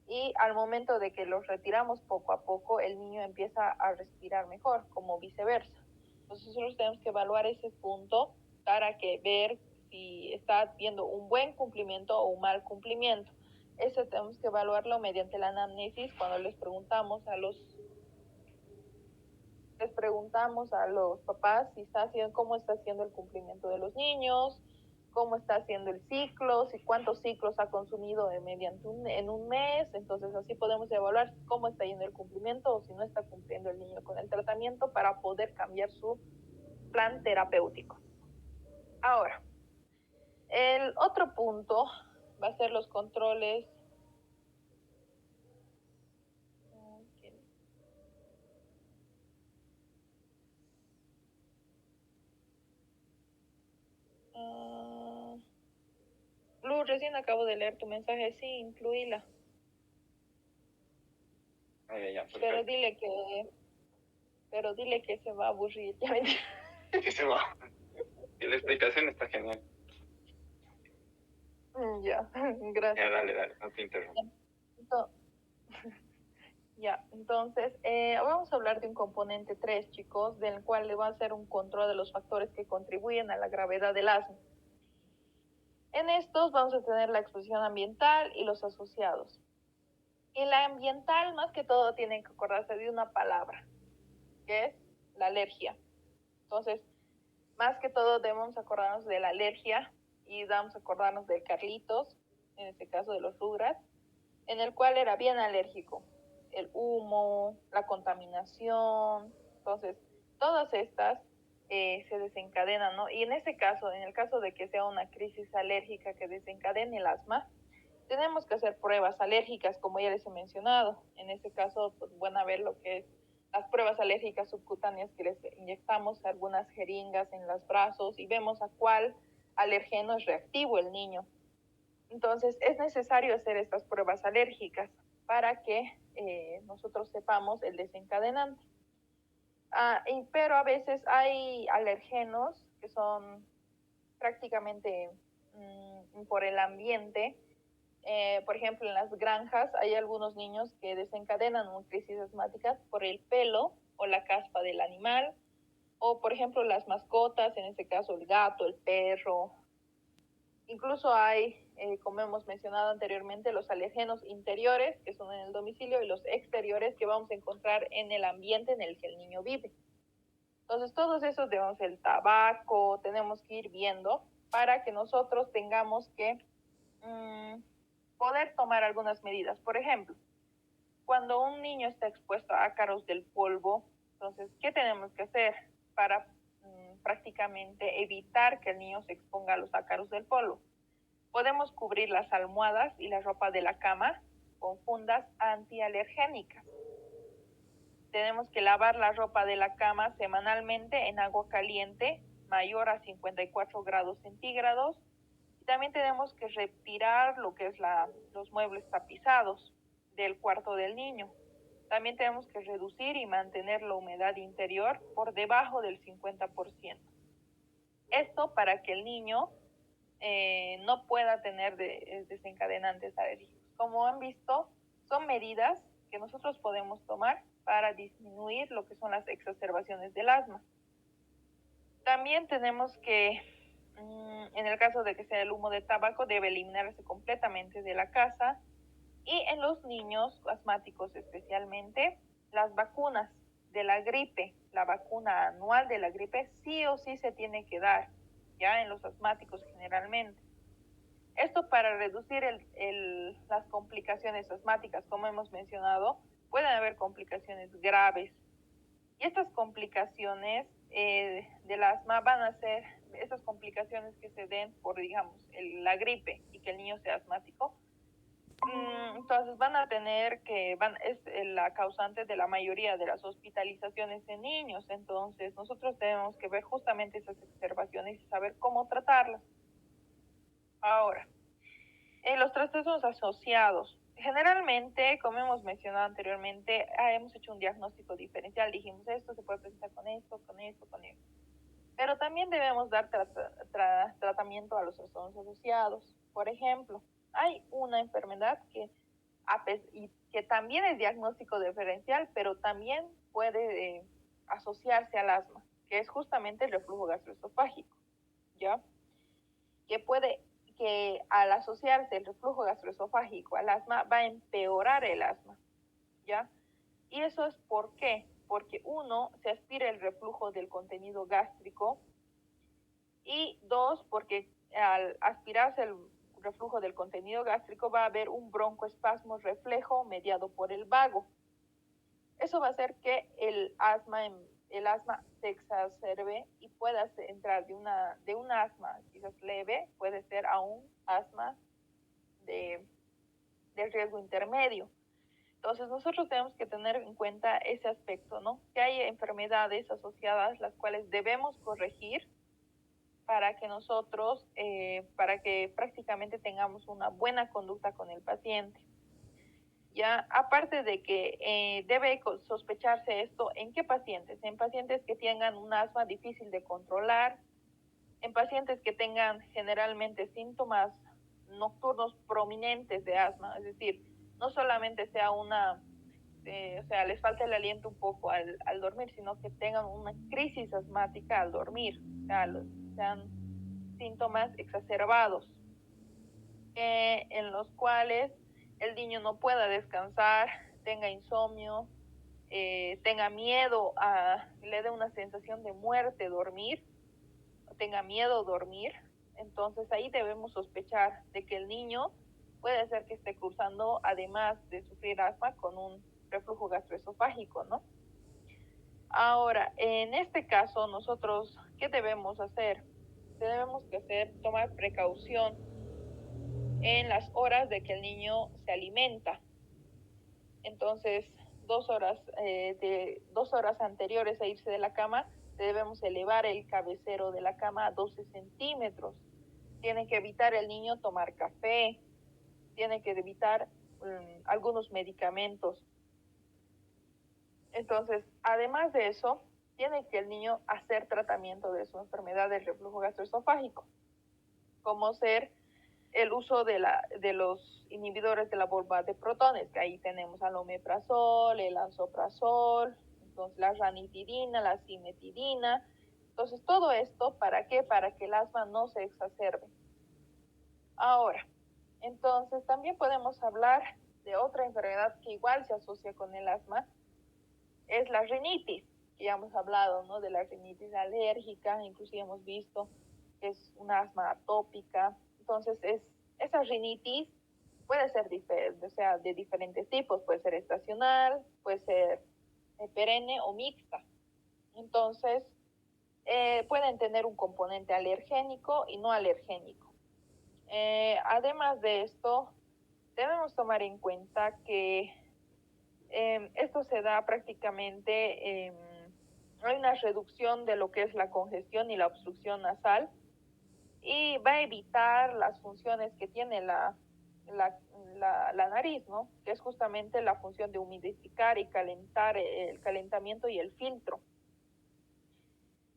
y al momento de que los retiramos poco a poco, el niño empieza a respirar mejor, como viceversa. Entonces, nosotros tenemos que evaluar ese punto para que ver si está viendo un buen cumplimiento o un mal cumplimiento. Eso tenemos que evaluarlo mediante la anamnesis cuando les preguntamos a los papás si cómo está haciendo el cumplimiento de los niños, cómo está haciendo el ciclo, si cuántos ciclos ha consumido en un mes. Entonces así podemos evaluar cómo está yendo el cumplimiento o si no está cumpliendo el niño con el tratamiento para poder cambiar su plan terapéutico. Ahora, el otro punto va a ser los controles. Lu, recién acabo de leer tu mensaje, sí, incluíla. Ya, pero dile que se va a aburrir. Que se va. Y la explicación está genial. Ya, gracias. Ya, dale, no te interrumpo. Entonces, vamos a hablar de un componente 3, chicos, del cual le va a hacer un control de los factores que contribuyen a la gravedad del asma. En estos vamos a tener la exposición ambiental y los asociados. En la ambiental, más que todo, tienen que acordarse de una palabra, que es la alergia. Entonces, más que todo debemos acordarnos de la alergia y vamos a acordarnos del Carlitos, en este caso de los Rugrats, en el cual era bien alérgico. El humo, la contaminación, entonces todas estas se desencadenan, ¿no? Y en ese caso, en el caso de que sea una crisis alérgica que desencadene el asma, tenemos que hacer pruebas alérgicas, como ya les he mencionado. En ese caso, pues van a ver lo que es las pruebas alérgicas subcutáneas que les inyectamos algunas jeringas en los brazos y vemos a cuál alergeno es reactivo el niño. Entonces es necesario hacer estas pruebas alérgicas para que nosotros sepamos el desencadenante. Pero a veces hay alergenos que son prácticamente por el ambiente. Por ejemplo, en las granjas hay algunos niños que desencadenan una crisis asmática por el pelo o la caspa del animal, o por ejemplo las mascotas, en este caso el gato, el perro. Incluso hay, como hemos mencionado anteriormente, los alergenos interiores, que son en el domicilio, y los exteriores, que vamos a encontrar en el ambiente en el que el niño vive. Entonces, todos esos, digamos, el tabaco, tenemos que ir viendo para que nosotros tengamos que poder tomar algunas medidas. Por ejemplo, cuando un niño está expuesto a ácaros del polvo, entonces, ¿qué tenemos que hacer para prácticamente evitar que el niño se exponga a los ácaros del polvo? Podemos cubrir las almohadas y la ropa de la cama con fundas antialergénicas. Tenemos que lavar la ropa de la cama semanalmente en agua caliente mayor a 54 grados centígrados. Y también tenemos que retirar lo que es los muebles tapizados del cuarto del niño. También tenemos que reducir y mantener la humedad interior por debajo del 50%. Esto para que el niño no pueda tener desencadenantes alérgicos. Como han visto, son medidas que nosotros podemos tomar para disminuir lo que son las exacerbaciones del asma. También tenemos que, en el caso de que sea el humo de tabaco, debe eliminarse completamente de la casa. Y en los niños asmáticos especialmente, las vacunas de la gripe, la vacuna anual de la gripe, sí o sí se tiene que dar, ya en los asmáticos generalmente. Esto para reducir las complicaciones asmáticas, como hemos mencionado, pueden haber complicaciones graves. Y estas complicaciones del asma van a ser esas complicaciones que se den por, digamos, la gripe y que el niño sea asmático. Entonces van a tener es la causante de la mayoría de las hospitalizaciones en niños. Entonces nosotros tenemos que ver justamente esas exacerbaciones y saber cómo tratarlas. Ahora, los trastornos asociados. Generalmente, como hemos mencionado anteriormente, hemos hecho un diagnóstico diferencial. Dijimos, esto se puede presentar con esto, con esto, con esto. Pero también debemos dar tratamiento a los trastornos asociados. Por ejemplo, hay una enfermedad que también es diagnóstico diferencial, pero también puede asociarse al asma, que es justamente el reflujo gastroesofágico, ¿ya? Que al asociarse el reflujo gastroesofágico al asma va a empeorar el asma, ¿ya? Y eso es ¿por qué? Porque uno, se aspira el reflujo del contenido gástrico, y dos, porque al aspirarse el reflujo del contenido gástrico va a haber un broncoespasmo reflejo mediado por el vago. Eso va a hacer que el asma se exacerbe y pueda entrar de un asma quizás leve, puede ser a un asma de riesgo intermedio. Entonces nosotros tenemos que tener en cuenta ese aspecto, ¿no? Que hay enfermedades asociadas las cuales debemos corregir para que prácticamente tengamos una buena conducta con el paciente. Ya, aparte de que debe sospecharse esto, ¿en qué pacientes? En pacientes que tengan un asma difícil de controlar, en pacientes que tengan generalmente síntomas nocturnos prominentes de asma, es decir, no solamente sea les falta el aliento un poco al dormir, sino que tengan una crisis asmática al dormir, o sea, sean síntomas exacerbados, en los cuales el niño no pueda descansar, tenga insomnio, tenga miedo, le dé una sensación de muerte dormir, tenga miedo dormir. Entonces ahí debemos sospechar de que el niño puede ser que esté cursando, además de sufrir asma, con un reflujo gastroesofágico, ¿no? Ahora, en este caso, nosotros, ¿qué debemos hacer? Tenemos que tomar precaución en las horas de que el niño se alimenta. Entonces, 2 horas anteriores a irse de la cama, debemos elevar el cabecero de la cama a 12 centímetros. tiene que evitar el niño tomar café, tiene que evitar algunos medicamentos. Entonces, además de eso, tiene que el niño hacer tratamiento de su enfermedad del reflujo gastroesofágico, como ser el uso de los inhibidores de la bomba de protones, que ahí tenemos al omeprazol, el lansoprazol, entonces la ranitidina, la cimetidina. Entonces, todo esto, ¿para qué? Para que el asma no se exacerbe. Ahora, entonces también podemos hablar de otra enfermedad que igual se asocia con el asma, es la rinitis, que ya hemos hablado, ¿no? De la rinitis alérgica, inclusive hemos visto que es un asma atópica. Entonces, esa rinitis puede ser de diferentes tipos, puede ser estacional, puede ser perenne o mixta. Entonces, pueden tener un componente alergénico y no alergénico. Además de esto, debemos tomar en cuenta que esto se da prácticamente, hay una reducción de lo que es la congestión y la obstrucción nasal y va a evitar las funciones que tiene la nariz, ¿no? Que es justamente la función de humidificar y calentar, el calentamiento y el filtro.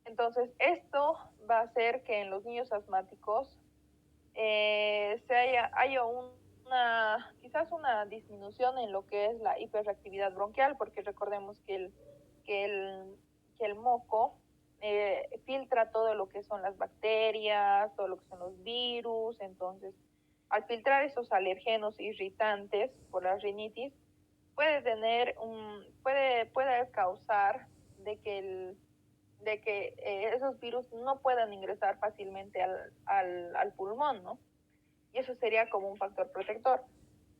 Entonces, esto va a hacer que en los niños asmáticos haya quizás una disminución en lo que es la hiperreactividad bronquial, porque recordemos que el moco filtra todo lo que son las bacterias, todo lo que son los virus. Entonces, al filtrar esos alergenos irritantes por la rinitis, puede causar de que esos virus no puedan ingresar fácilmente al pulmón, ¿no? Y eso sería como un factor protector.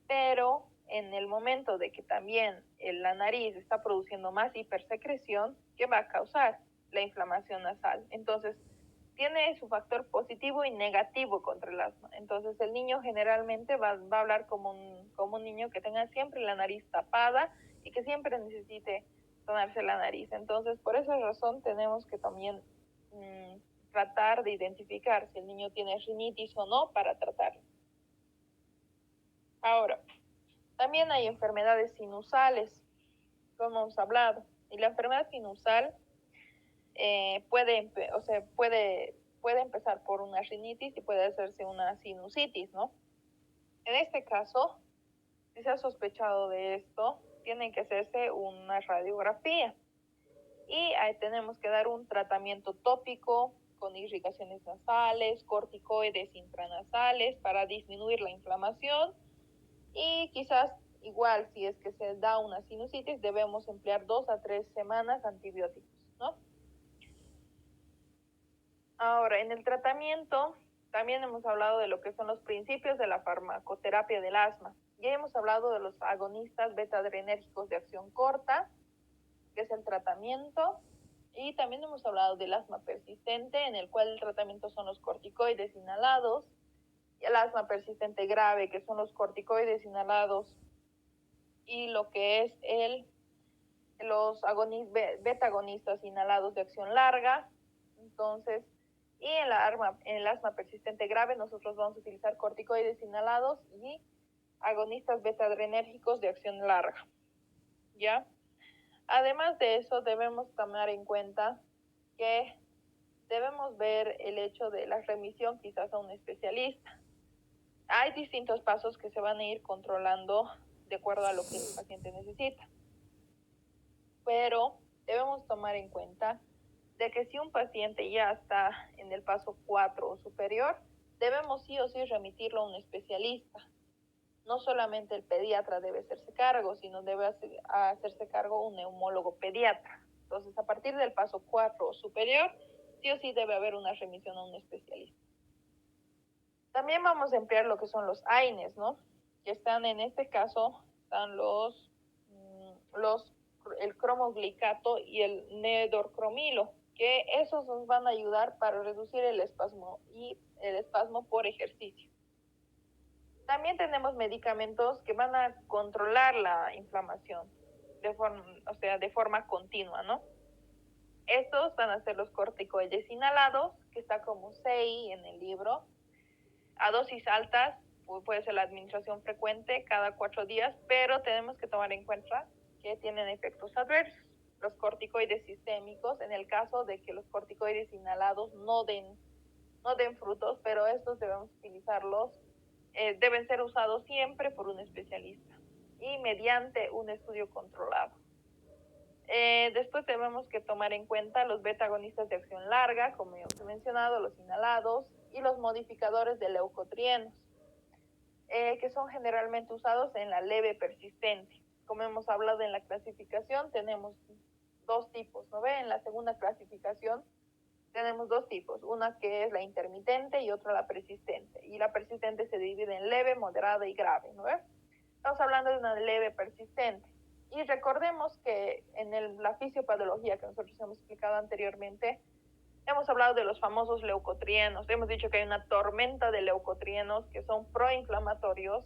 Pero en el momento de que también la nariz está produciendo más hipersecreción, ¿qué va a causar? La inflamación nasal. Entonces, tiene su factor positivo y negativo contra el asma. Entonces, el niño generalmente va a hablar como un niño que tenga siempre la nariz tapada y que siempre necesite sonarse la nariz. Entonces, por esa razón tenemos que también tratar de identificar si el niño tiene rinitis o no para tratarlo. Ahora, también hay enfermedades sinusales, como hemos hablado, y la enfermedad sinusal puede empezar por una rinitis y puede hacerse una sinusitis, ¿no? En este caso, si se ha sospechado de esto, tiene que hacerse una radiografía y ahí tenemos que dar un tratamiento tópico con irrigaciones nasales, corticoides intranasales para disminuir la inflamación y quizás igual si es que se da una sinusitis debemos emplear 2 a 3 semanas antibióticos, ¿no? Ahora, en el tratamiento también hemos hablado de lo que son los principios de la farmacoterapia del asma. Ya hemos hablado de los agonistas beta-adrenérgicos de acción corta, que es el tratamiento, y también hemos hablado del asma persistente, en el cual el tratamiento son los corticoides inhalados, y el asma persistente grave, que son los corticoides inhalados, y lo que es los beta-agonistas inhalados de acción larga. Entonces, y en el asma persistente grave nosotros vamos a utilizar corticoides inhalados y agonistas beta-adrenérgicos de acción larga, ¿ya? Además de eso, debemos tomar en cuenta que debemos ver el hecho de la remisión quizás a un especialista. Hay distintos pasos que se van a ir controlando de acuerdo a lo que el paciente necesita. Pero debemos tomar en cuenta de que si un paciente ya está en el paso 4 o superior, debemos sí o sí remitirlo a un especialista. No solamente el pediatra debe hacerse cargo, sino debe hacerse cargo un neumólogo pediatra. Entonces, a partir del paso 4 o superior, sí o sí debe haber una remisión a un especialista. También vamos a emplear lo que son los AINES, ¿no? Que están en este caso, están el cromoglicato y el nedorcromilo, que esos nos van a ayudar para reducir el espasmo por ejercicio. También tenemos medicamentos que van a controlar la inflamación de forma continua, ¿no? Estos van a ser los corticoides inhalados, que está como 6 en el libro, A dosis altas puede ser la administración frecuente cada 4 días, pero tenemos que tomar en cuenta que tienen efectos adversos. Los corticoides sistémicos, en el caso de que los corticoides inhalados no den frutos, pero estos debemos utilizarlos, deben ser usados siempre por un especialista y mediante un estudio controlado. Después tenemos que tomar en cuenta los beta-agonistas de acción larga, como ya he mencionado, los inhalados, y los modificadores de leucotrienos, que son generalmente usados en la leve persistente. Como hemos hablado en la clasificación, tenemos dos tipos, ¿no ve? En la segunda clasificación tenemos dos tipos, una que es la intermitente y otra la persistente. Y la persistente se divide en leve, moderada y grave, ¿no ve? Estamos hablando de una leve persistente. Y recordemos que en la fisiopatología que nosotros hemos explicado anteriormente, hemos hablado de los famosos leucotrienos. Hemos dicho que hay una tormenta de leucotrienos que son proinflamatorios,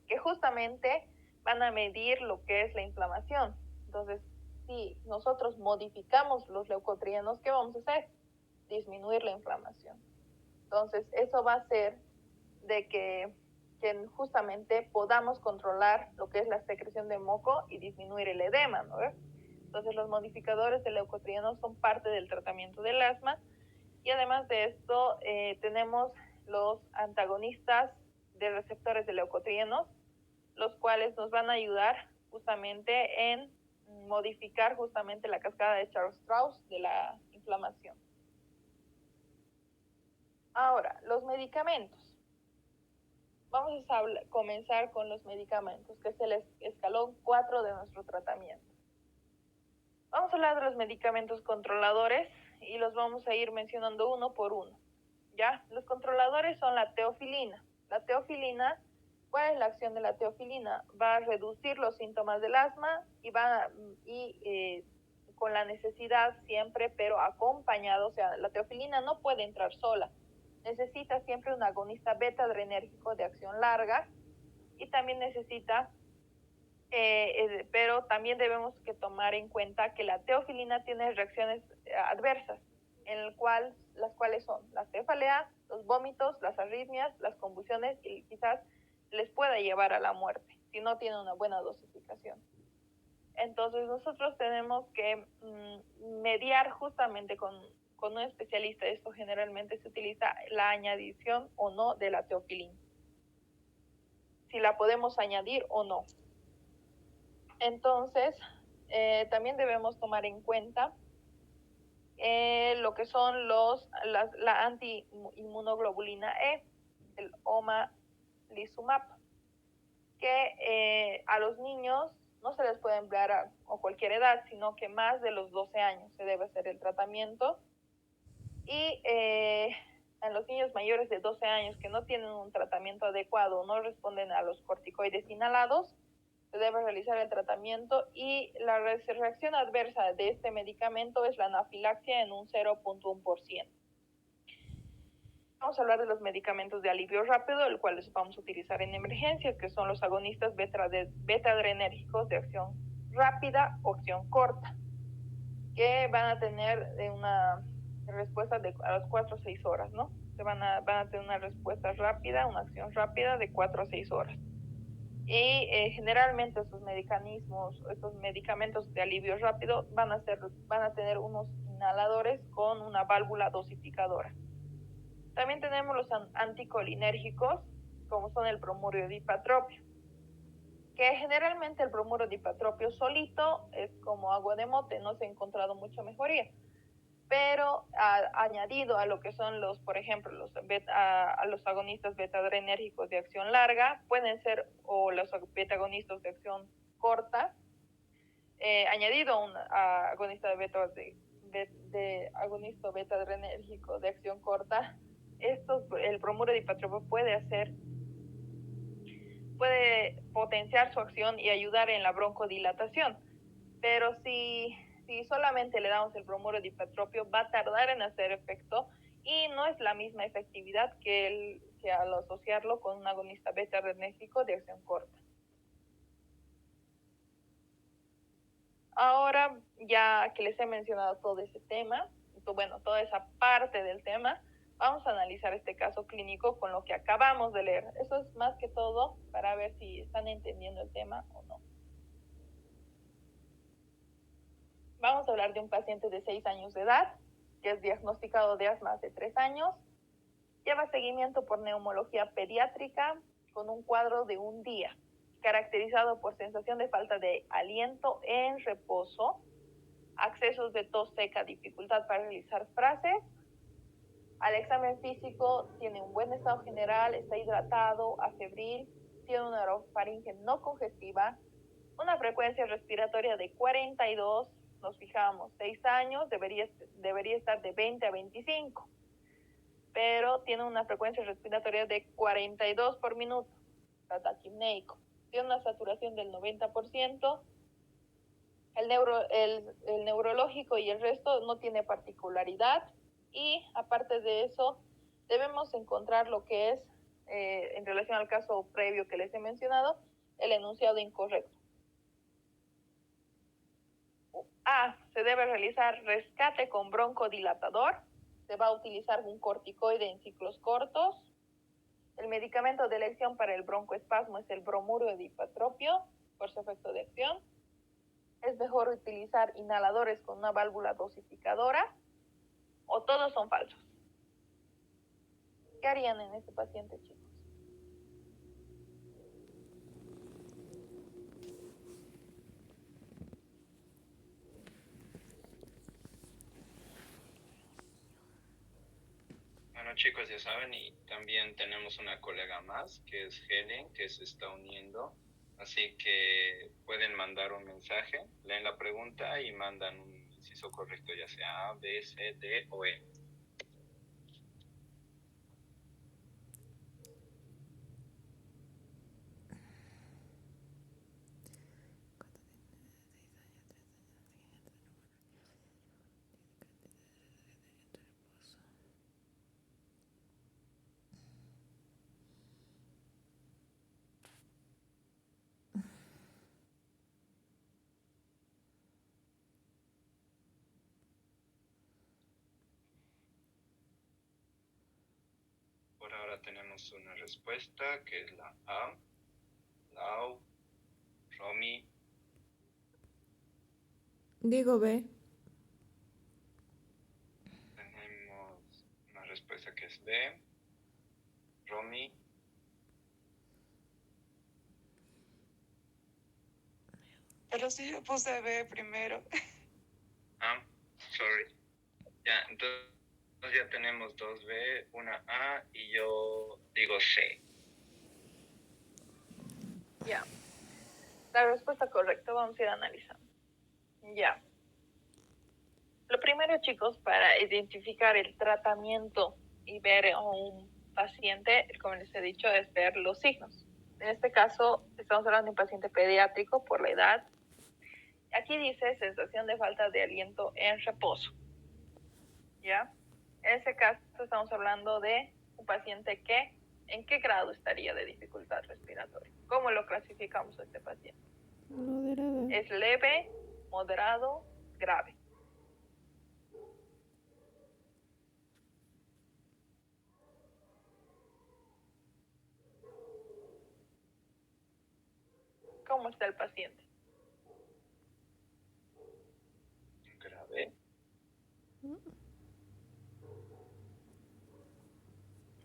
que justamente van a medir lo que es la inflamación. Entonces, si nosotros modificamos los leucotrienos, ¿qué vamos a hacer? Disminuir la inflamación. Entonces, eso va a hacer de que justamente podamos controlar lo que es la secreción de moco y disminuir el edema, ¿no? Entonces, los modificadores de leucotrienos son parte del tratamiento del asma. Y además de esto, tenemos los antagonistas de receptores de leucotrienos, los cuales nos van a ayudar justamente en modificar justamente la cascada de Charles-Strauss de la inflamación. Ahora, los medicamentos. Vamos a comenzar con los medicamentos, que es el escalón 4 de nuestro tratamiento. Vamos a hablar de los medicamentos controladores y los vamos a ir mencionando uno por uno. ¿Ya? Los controladores son la teofilina. La teofilina, ¿cuál es la acción de la teofilina? Va a reducir los síntomas del asma y con la necesidad siempre, pero acompañado, o sea, la teofilina no puede entrar sola. Necesita siempre un agonista beta-adrenérgico de acción larga y también necesita, pero también debemos que tomar en cuenta que la teofilina tiene reacciones adversas, las cuales son la cefalea, los vómitos, las arritmias, las convulsiones y quizás les pueda llevar a la muerte si no tiene una buena dosificación. Entonces nosotros tenemos que mediar justamente con un especialista. Esto generalmente se utiliza la añadición o no de la teofilina, si la podemos añadir o no. Entonces también debemos tomar en cuenta lo que son la antiinmunoglobulina E, el omalizumab, que a los niños no se les puede emplear a cualquier edad, sino que más de los 12 años se debe hacer el tratamiento. Y en los niños mayores de 12 años que no tienen un tratamiento adecuado o no responden a los corticoides inhalados, se debe realizar el tratamiento y la reacción adversa de este medicamento es la anafilaxia en un 0.1%. Vamos a hablar de los medicamentos de alivio rápido, el cual vamos a utilizar en emergencias, que son los agonistas beta-adrenérgicos de acción rápida o acción corta, que van a tener una respuesta a las 4 o 6 horas, ¿no? Van a tener una respuesta rápida, una acción rápida de 4 a 6 horas. Y generalmente estos medicamentos de alivio rápido van a tener unos inhaladores con una válvula dosificadora. También tenemos los anticolinérgicos, como son el bromuro dipatropio, que generalmente el bromuro dipatropio solito es como agua de mote, no se ha encontrado mucha mejoría, pero añadido a lo que son por ejemplo, a los agonistas beta-adrenérgicos de acción larga, pueden ser, o los beta-agonistas de acción corta, añadido a un agonista agonista beta-adrenérgico de acción corta, el bromuro dipatropio puede potenciar su acción y ayudar en la broncodilatación, pero si solamente le damos el bromuro dipatropio va a tardar en hacer efecto y no es la misma efectividad que al asociarlo con un agonista beta-adrenérgico de acción corta. Ahora, ya que les he mencionado todo ese tema, toda esa parte del tema, Vamos a analizar este caso clínico con lo que acabamos de leer. Eso es más que todo para ver si están entendiendo el tema o no. Vamos a hablar de un paciente de 6 años de edad, que es diagnosticado de asma hace 3 años. Lleva seguimiento por neumología pediátrica con un cuadro de un día, caracterizado por sensación de falta de aliento en reposo, accesos de tos seca, dificultad para realizar frases. Al examen físico tiene un buen estado general, está hidratado, afebril, tiene una orofaringe no congestiva, una frecuencia respiratoria de 42, nos fijamos, 6 años, debería estar de 20 a 25, pero tiene una frecuencia respiratoria de 42 por minuto, está taquipneico, tiene una saturación del 90%, el neurológico y el resto no tiene particularidad, y aparte de eso debemos encontrar lo que es, en relación al caso previo que les he mencionado, el enunciado incorrecto. A. Se debe realizar rescate con broncodilatador. Se va a utilizar un corticoide en ciclos cortos. El medicamento de elección para el broncoespasmo es el bromuro de dipatropio por su efecto de acción. Es mejor utilizar inhaladores con una válvula dosificadora, o todos son falsos. ¿Qué harían en este paciente, chicos? Bueno, chicos, ya saben, y también tenemos una colega más, que es Helen, que se está uniendo. Así que pueden mandar un mensaje, leen la pregunta y mandan un inciso correcto, ya sea A, B, C, D o E. Por ahora tenemos una respuesta que es la A, Lau, Romy. Digo B. Tenemos una respuesta que es B, Romy. Pero sí, yo puse B primero. Ah, sorry. Ya, entonces ya tenemos 2B, una A y yo digo C. Ya. La respuesta correcta, vamos a ir analizando. Ya. Lo primero, chicos, para identificar el tratamiento y ver a un paciente, como les he dicho, es ver los signos. En este caso, estamos hablando de un paciente pediátrico por la edad. Aquí dice sensación de falta de aliento en reposo. ¿Ya? En ese caso, estamos hablando de un paciente que, ¿en qué grado estaría de dificultad respiratoria? ¿Cómo lo clasificamos a este paciente? Moderada. ¿Es leve, moderado, grave? ¿Cómo está el paciente? Grave.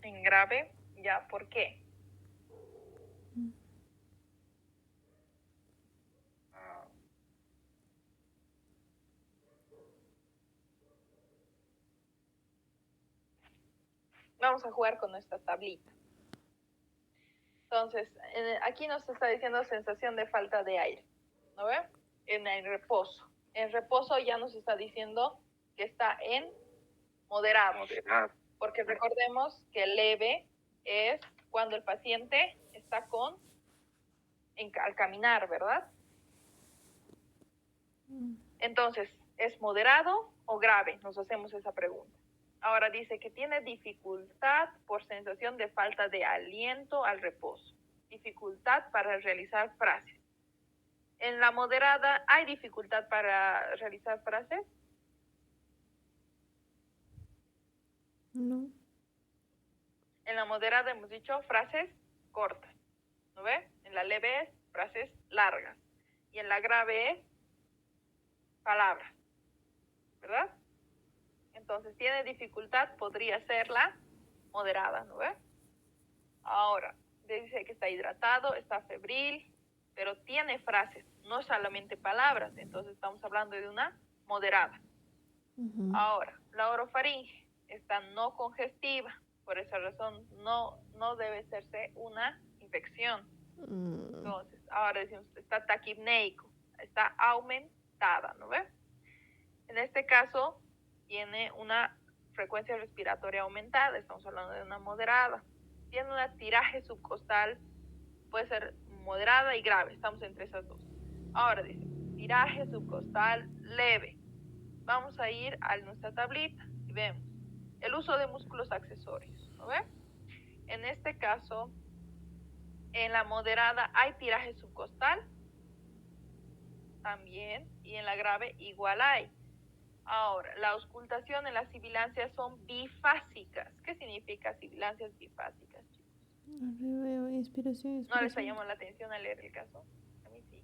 En grave, ¿ya? ¿Por qué? Vamos a jugar con nuestra tablita. Entonces, aquí nos está diciendo sensación de falta de aire, ¿no ve? En el reposo. En reposo ya nos está diciendo que está en moderado. Porque recordemos que leve es cuando el paciente está al caminar, ¿verdad? Entonces, ¿es moderado o grave? Nos hacemos esa pregunta. Ahora dice que tiene dificultad por sensación de falta de aliento al reposo. Dificultad para realizar frases. En la moderada, ¿hay dificultad para realizar frases? No. En la moderada hemos dicho frases cortas, ¿no ve? En la leve es frases largas. Y en la grave es palabras, ¿verdad? Entonces, tiene dificultad, podría ser la moderada, ¿no ve? Ahora, dice que está hidratado, está febril, pero tiene frases, no solamente palabras. Entonces, estamos hablando de una moderada. Ahora, la orofaringe está no congestiva. Por esa razón, no debe serse una infección. Entonces, ahora decimos, está taquipneico, está aumentada, ¿no ve? En este caso, tiene una frecuencia respiratoria aumentada, estamos hablando de una moderada. Tiene una tiraje subcostal, puede ser moderada y grave, estamos entre esas dos. Ahora dice, tiraje subcostal leve. Vamos a ir a nuestra tablita y vemos el uso de músculos accesorios, ¿no ve? En este caso, en la moderada hay tiraje subcostal también, y en la grave igual hay. Ahora, la auscultación en las sibilancias son bifásicas. ¿Qué significa sibilancias bifásicas, chicos? Inspiración. ¿No les llamó la atención al leer el caso? A mí sí.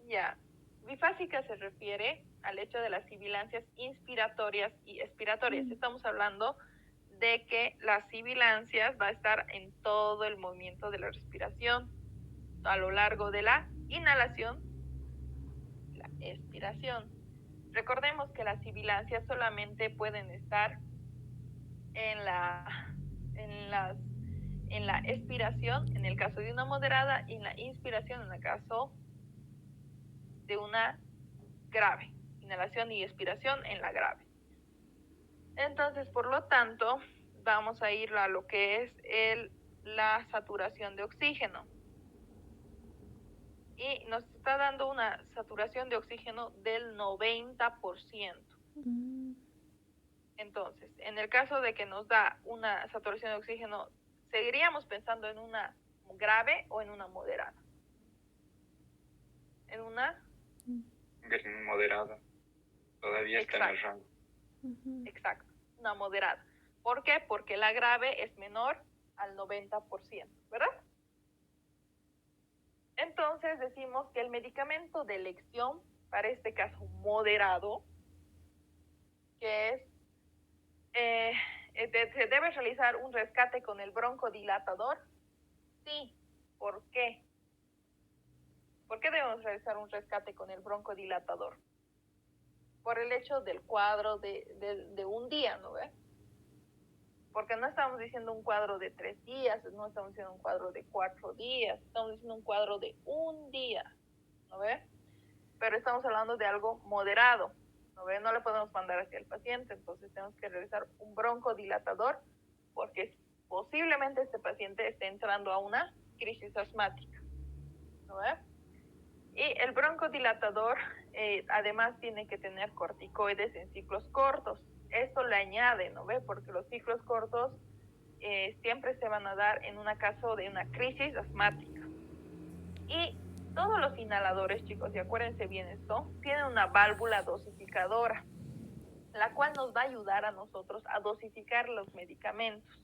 Ya. Bifásica se refiere al hecho de las sibilancias inspiratorias y expiratorias. Estamos hablando de que las sibilancias va a estar en todo el movimiento de la respiración, a lo largo de la inhalación y la expiración. Recordemos que las sibilancias solamente pueden estar en la expiración en el caso de una moderada y en la inspiración en el caso de una grave. Inhalación y expiración en la grave. Entonces, por lo tanto, vamos a ir a lo que es la saturación de oxígeno. Y nos está dando una saturación de oxígeno del 90%. Entonces, en el caso de que nos da una saturación de oxígeno, ¿seguiríamos pensando en una grave o en una moderada? En una moderada. Todavía está en el rango. Exacto, una moderada. ¿Por qué? Porque la grave es menor al 90%, ¿verdad? Entonces decimos que el medicamento de elección, para este caso moderado, que es, se debe realizar un rescate con el broncodilatador. Sí, ¿por qué? ¿Por qué debemos realizar un rescate con el broncodilatador? Por el hecho del cuadro de un día, ¿no ves? Porque no estamos diciendo un cuadro de 3 días, no estamos diciendo un cuadro de 4 días, estamos diciendo un cuadro de un día, ¿no ves? Pero estamos hablando de algo moderado, ¿no ves? No le podemos mandar hacia el paciente, entonces tenemos que realizar un broncodilatador porque posiblemente este paciente esté entrando a una crisis asmática, ¿no ves? Y el broncodilatador además tiene que tener corticoides en ciclos cortos. Esto le añade, ¿no ve? Porque los ciclos cortos siempre se van a dar en un caso de una crisis asmática. Y todos los inhaladores, chicos, y acuérdense bien esto, tienen una válvula dosificadora, la cual nos va a ayudar a nosotros a dosificar los medicamentos,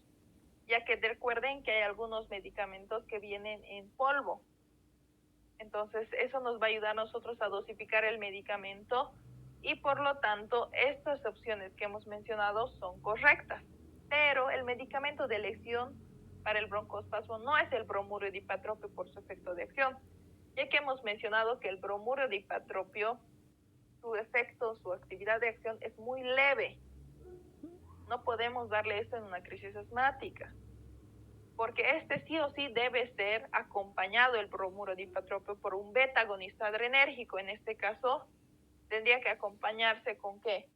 ya que recuerden que hay algunos medicamentos que vienen en polvo. Entonces, eso nos va a ayudar a nosotros a dosificar el medicamento y, por lo tanto, estas opciones que hemos mencionado son correctas. Pero el medicamento de elección para el broncoespasmo no es el bromuro dipatropio por su efecto de acción, ya que hemos mencionado que el bromuro dipatropio, su efecto, su actividad de acción es muy leve. No podemos darle esto en una crisis asmática, porque este sí o sí debe ser acompañado el bromuro dipatropio por un beta agonista adrenérgico. En este caso, tendría que acompañarse ¿con qué?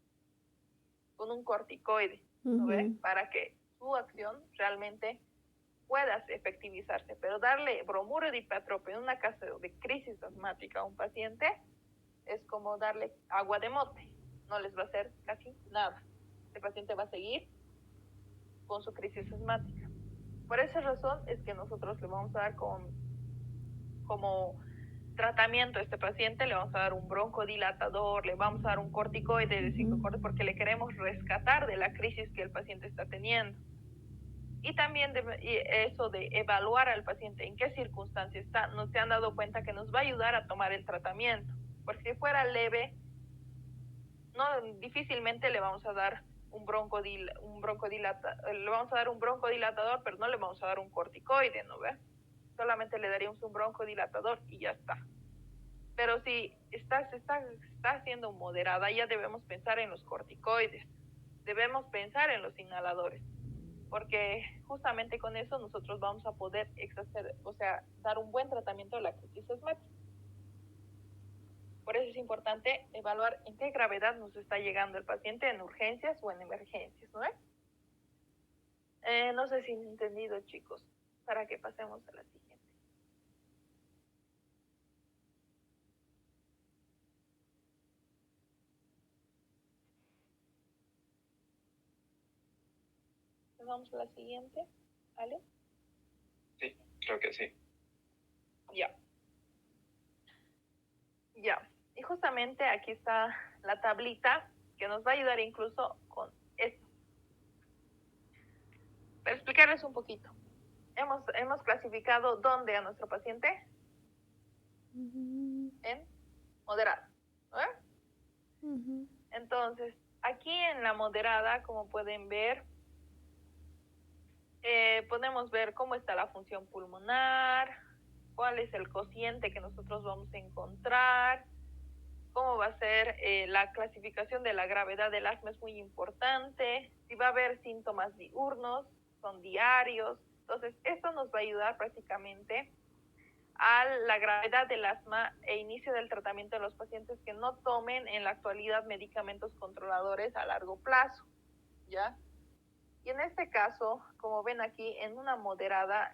Con un corticoide, ¿no ve? Para que su acción realmente pueda efectivizarse. Pero darle bromuro dipatropio en una caso de crisis asmática a un paciente es como darle agua de mote. No les va a hacer casi nada. El paciente va a seguir con su crisis asmática. Por esa razón es que nosotros le vamos a dar como tratamiento a este paciente, le vamos a dar un broncodilatador, le vamos a dar un corticoide de ciclocorto porque le queremos rescatar de la crisis que el paciente está teniendo. Y también eso de evaluar al paciente en qué circunstancia está, nos se han dado cuenta que nos va a ayudar a tomar el tratamiento, porque si fuera leve, difícilmente le vamos a dar le vamos a dar un broncodilatador, pero no le vamos a dar un corticoide, ¿no ves? Solamente le daríamos un broncodilatador y ya está. Pero si se está haciendo moderada, ya debemos pensar en los corticoides, debemos pensar en los inhaladores, porque justamente con eso nosotros vamos a poder dar un buen tratamiento de la crisis asmática. Por eso es importante evaluar en qué gravedad nos está llegando el paciente, en urgencias o en emergencias, ¿no? No sé si han entendido, chicos, para que pasemos a la siguiente. Vamos a la siguiente, ¿vale? Sí, creo que sí. Ya. Y justamente aquí está la tablita que nos va a ayudar incluso con esto. Para explicarles un poquito. Hemos clasificado ¿dónde a nuestro paciente? En moderada, ¿no? Entonces, aquí en la moderada, como pueden ver, podemos ver cómo está la función pulmonar, cuál es el cociente que nosotros vamos a encontrar, cómo va a ser la clasificación de la gravedad del asma es muy importante, si va a haber síntomas diurnos, son diarios. Entonces, esto nos va a ayudar prácticamente a la gravedad del asma e inicio del tratamiento de los pacientes que no tomen en la actualidad medicamentos controladores a largo plazo, ¿ya? Y en este caso, como ven aquí, en una moderada,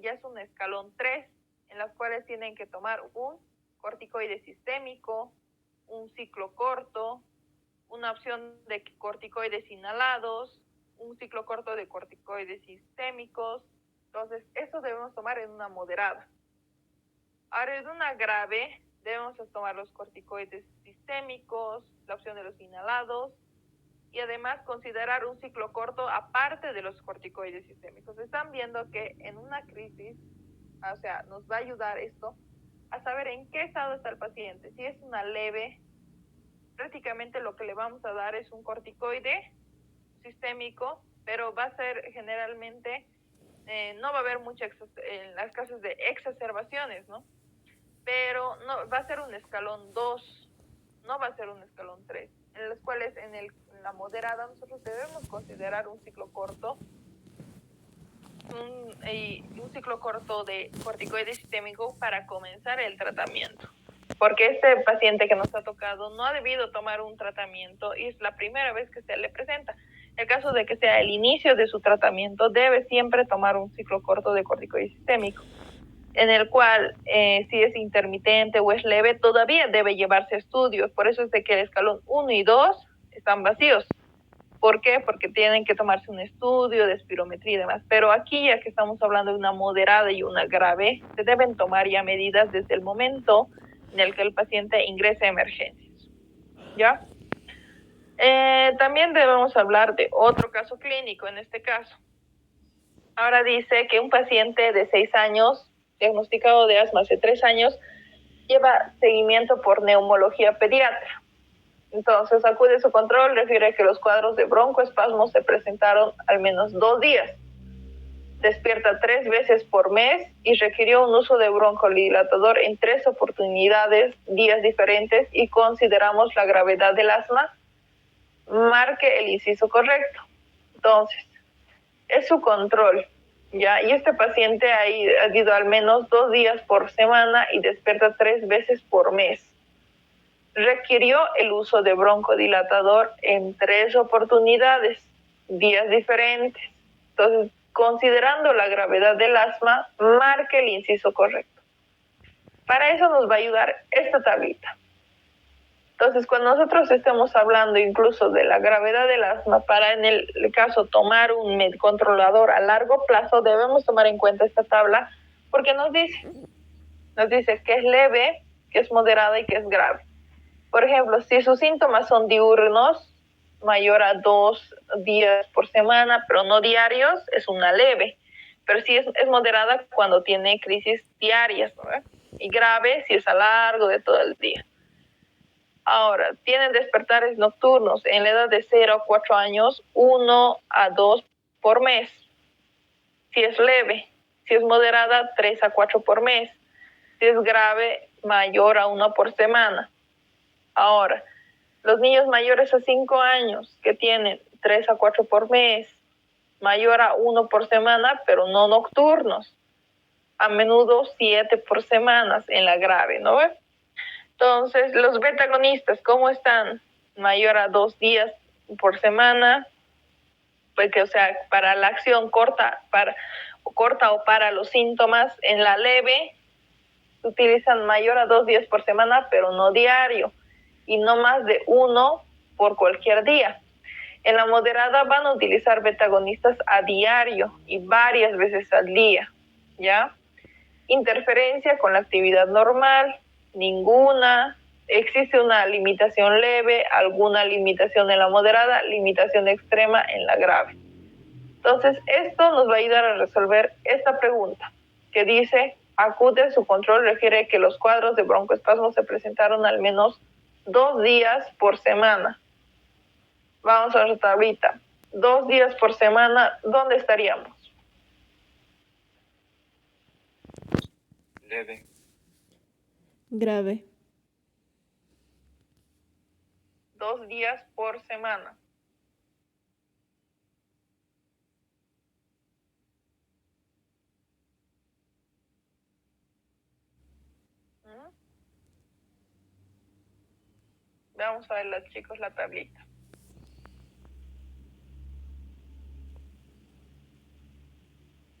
ya es un escalón 3, en las cuales tienen que tomar un corticoide sistémico, un ciclo corto, una opción de corticoides inhalados, un ciclo corto de corticoides sistémicos. Entonces, eso debemos tomar en una moderada. Ahora, en una grave, debemos tomar los corticoides sistémicos, la opción de los inhalados, y además considerar un ciclo corto aparte de los corticoides sistémicos. Están viendo que en una crisis, nos va a ayudar esto a saber en qué estado está el paciente. Si es una leve, prácticamente lo que le vamos a dar es un corticoide sistémico, pero va a ser generalmente, no va a haber mucho en las casos de exacerbaciones, ¿no? Pero no, va a ser un escalón 2, no va a ser un escalón 3, en los cuales en la moderada nosotros debemos considerar un ciclo corto, un ciclo corto de corticoide sistémico para comenzar el tratamiento. Porque este paciente que nos ha tocado no ha debido tomar un tratamiento y es la primera vez que se le presenta. En el caso de que sea el inicio de su tratamiento, debe siempre tomar un ciclo corto de corticoide sistémico, en el cual, si es intermitente o es leve, todavía debe llevarse estudios. Por eso es de que el escalón 1 y 2 están vacíos. ¿Por qué? Porque tienen que tomarse un estudio de espirometría y demás. Pero aquí, ya que estamos hablando de una moderada y una grave, se deben tomar ya medidas desde el momento en el que el paciente ingrese a emergencias, ¿ya? También debemos hablar de otro caso clínico en este caso. Ahora dice que un paciente de 6 años, diagnosticado de asma hace 3 años, lleva seguimiento por neumología pediatra. Entonces acude a su control, refiere que los cuadros de broncoespasmos se presentaron al menos 2 días. Despierta 3 veces por mes y requirió un uso de broncodilatador en 3 oportunidades, días diferentes, y consideramos la gravedad del asma. Marque el inciso correcto. Entonces, es su control, ¿ya? Y este paciente ha ido al menos 2 días por semana y despierta 3 veces por mes. Requirió el uso de broncodilatador en 3 oportunidades, días diferentes. Entonces, considerando la gravedad del asma, marque el inciso correcto. Para eso nos va a ayudar esta tablita. Entonces, cuando nosotros estemos hablando incluso de la gravedad del asma, para en el caso tomar un controlador a largo plazo, debemos tomar en cuenta esta tabla, porque nos dice Nos dice que es leve, que es moderada y que es grave. Por ejemplo, si sus síntomas son diurnos, mayor a 2 días por semana, pero no diarios, es una leve. Pero sí es moderada cuando tiene crisis diarias, ¿no? Y grave si es a largo de todo el día. Ahora, tienen despertares nocturnos en la edad de 0 a 4 años, 1 a 2 por mes. Si es leve, si es moderada, 3 a 4 por mes. Si es grave, mayor a 1 por semana. Ahora, los niños mayores a 5 años que tienen 3 a 4 por mes, mayor a 1 por semana, pero no nocturnos. A menudo 7 por semanas en la grave, ¿no ves? Entonces, los beta-agonistas, ¿cómo están? Mayor a 2 días por semana, porque, o sea, para la acción corta o para los síntomas, en la leve utilizan mayor a 2 días por semana, pero no diario, y no más de 1 por cualquier día. En la moderada van a utilizar beta-agonistas a diario y varias veces al día, ¿ya? Interferencia con la actividad normal, ninguna. Existe una limitación leve, alguna limitación en la moderada, limitación extrema en la grave. Entonces, esto nos va a ayudar a resolver esta pregunta, que dice, acude a su control, refiere que los cuadros de broncoespasmo se presentaron al menos 2 días por semana. Vamos a nuestra tablita. 2 días por semana, ¿dónde estaríamos? Leve. Grave. 2 días por semana. Vamos a ver, los chicos, la tablita.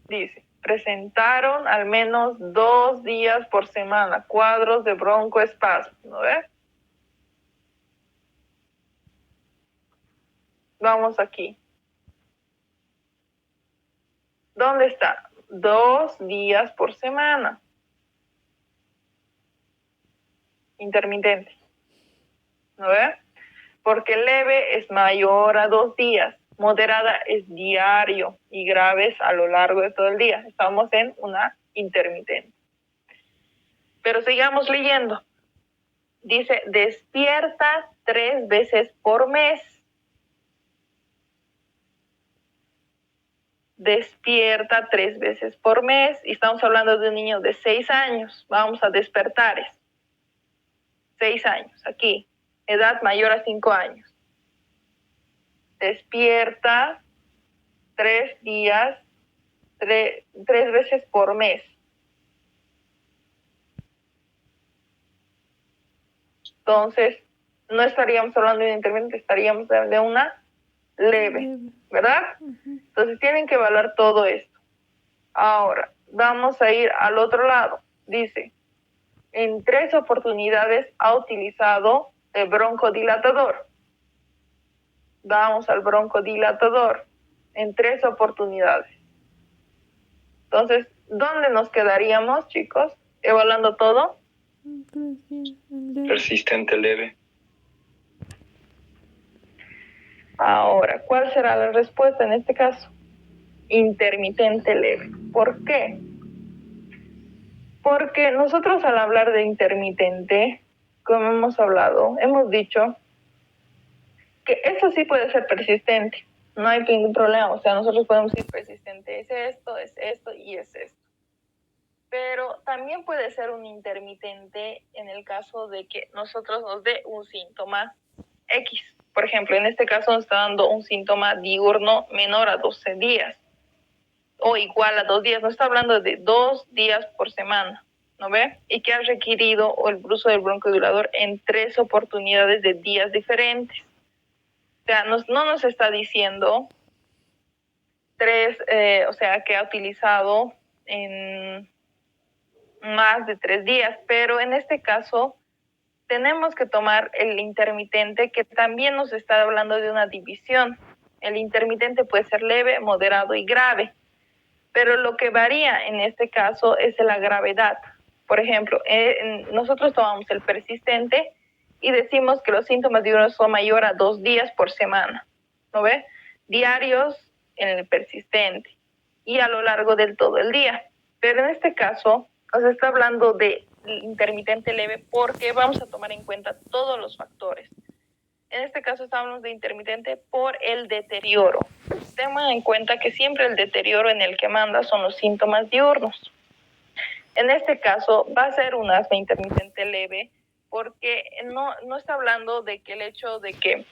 Dice, presentaron al menos 2 días por semana cuadros de broncoespasmo, ¿no ves? Vamos aquí. ¿Dónde está? 2 días por semana. Intermitente. ¿No ves? Porque leve es mayor a 2 días. Moderada es diario y grave es a lo largo de todo el día. Estamos en una intermitente. Pero sigamos leyendo. Dice, despierta 3 veces por mes. Despierta 3 veces por mes. Y estamos hablando de un niño de 6 años. Vamos a despertares. 6 años, aquí. Edad mayor a 5 años. Despierta 3 días, 3 veces por mes. Entonces, no estaríamos hablando de una intermitente, estaríamos de una leve, ¿verdad? Entonces, tienen que evaluar todo esto. Ahora, vamos a ir al otro lado. Dice, en 3 oportunidades ha utilizado el broncodilatador. Vamos al broncodilatador en 3 oportunidades. Entonces, ¿dónde nos quedaríamos, chicos? Evaluando todo. Persistente leve. Ahora, ¿cuál será la respuesta en este caso? Intermitente leve. ¿Por qué? Porque nosotros al hablar de intermitente, como hemos hablado, hemos dicho que eso sí puede ser persistente. No hay ningún problema. O sea, nosotros podemos decir persistente es esto y es esto. Pero también puede ser un intermitente en el caso de que nosotros nos dé un síntoma X. Por ejemplo, en este caso nos está dando un síntoma diurno menor a 12 días o igual a 2 días. No está hablando de 2 días por semana, ¿no ve? Y que ha requerido el uso del broncodilatador en 3 oportunidades de días diferentes. O sea, no nos está diciendo 3, o sea, que ha utilizado en más de 3 días, pero en este caso tenemos que tomar el intermitente, que también nos está hablando de una división. El intermitente puede ser leve, moderado y grave, pero lo que varía en este caso es la gravedad. Por ejemplo, nosotros tomamos el persistente y decimos que los síntomas diurnos son mayor a 2 días por semana, ¿no ve? Diarios en el persistente y a lo largo del todo el día. Pero en este caso nos está hablando de intermitente leve porque vamos a tomar en cuenta todos los factores. En este caso estamos de intermitente por el deterioro. Tengan en cuenta que siempre el deterioro en el que manda son los síntomas diurnos. En este caso va a ser un asma intermitente leve porque no está hablando de que el hecho de que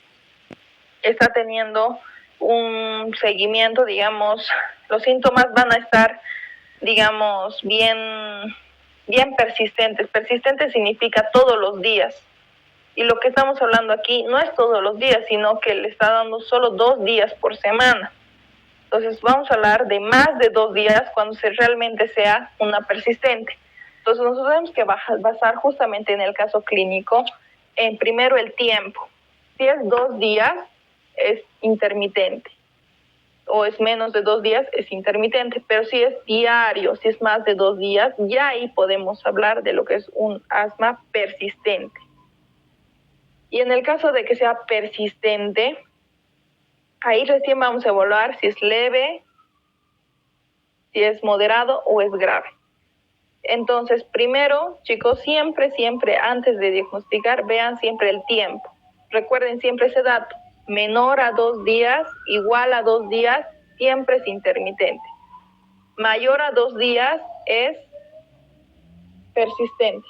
está teniendo un seguimiento, digamos, los síntomas van a estar, digamos, bien persistentes. Persistente significa todos los días. Y lo que estamos hablando aquí no es todos los días, sino que le está dando solo 2 días por semana. Entonces vamos a hablar de más de 2 días cuando realmente sea una persistente. Entonces nosotros tenemos que basar justamente en el caso clínico en primero el tiempo. Si es 2 días, es intermitente. O es menos de 2 días, es intermitente. Pero si es diario, si es más de 2 días, ya ahí podemos hablar de lo que es un asma persistente. Y en el caso de que sea persistente, ahí recién vamos a evaluar si es leve, si es moderado o es grave. Entonces, primero, chicos, siempre, antes de diagnosticar, vean siempre el tiempo. Recuerden siempre ese dato. Menor a 2 días, igual a 2 días, siempre es intermitente. Mayor a 2 días es persistente.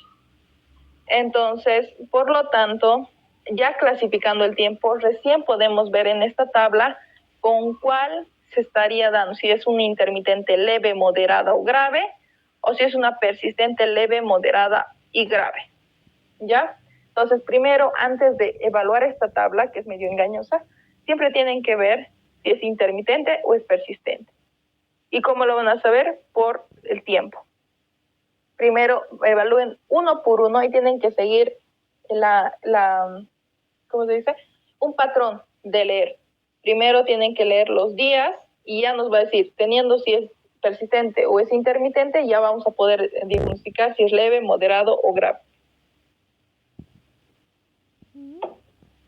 Entonces, por lo tanto, ya clasificando el tiempo, recién podemos ver en esta tabla con cuál se estaría dando, si es una intermitente leve, moderada o grave, o si es una persistente leve, moderada y grave. ¿Ya? Entonces, primero, antes de evaluar esta tabla, que es medio engañosa, siempre tienen que ver si es intermitente o es persistente. ¿Y cómo lo van a saber? Por el tiempo. Primero, evalúen uno por uno y tienen que seguir ¿cómo se dice? Un patrón de leer. Primero tienen que leer los días y ya nos va a decir, teniendo si es persistente o es intermitente, ya vamos a poder diagnosticar si es leve, moderado o grave.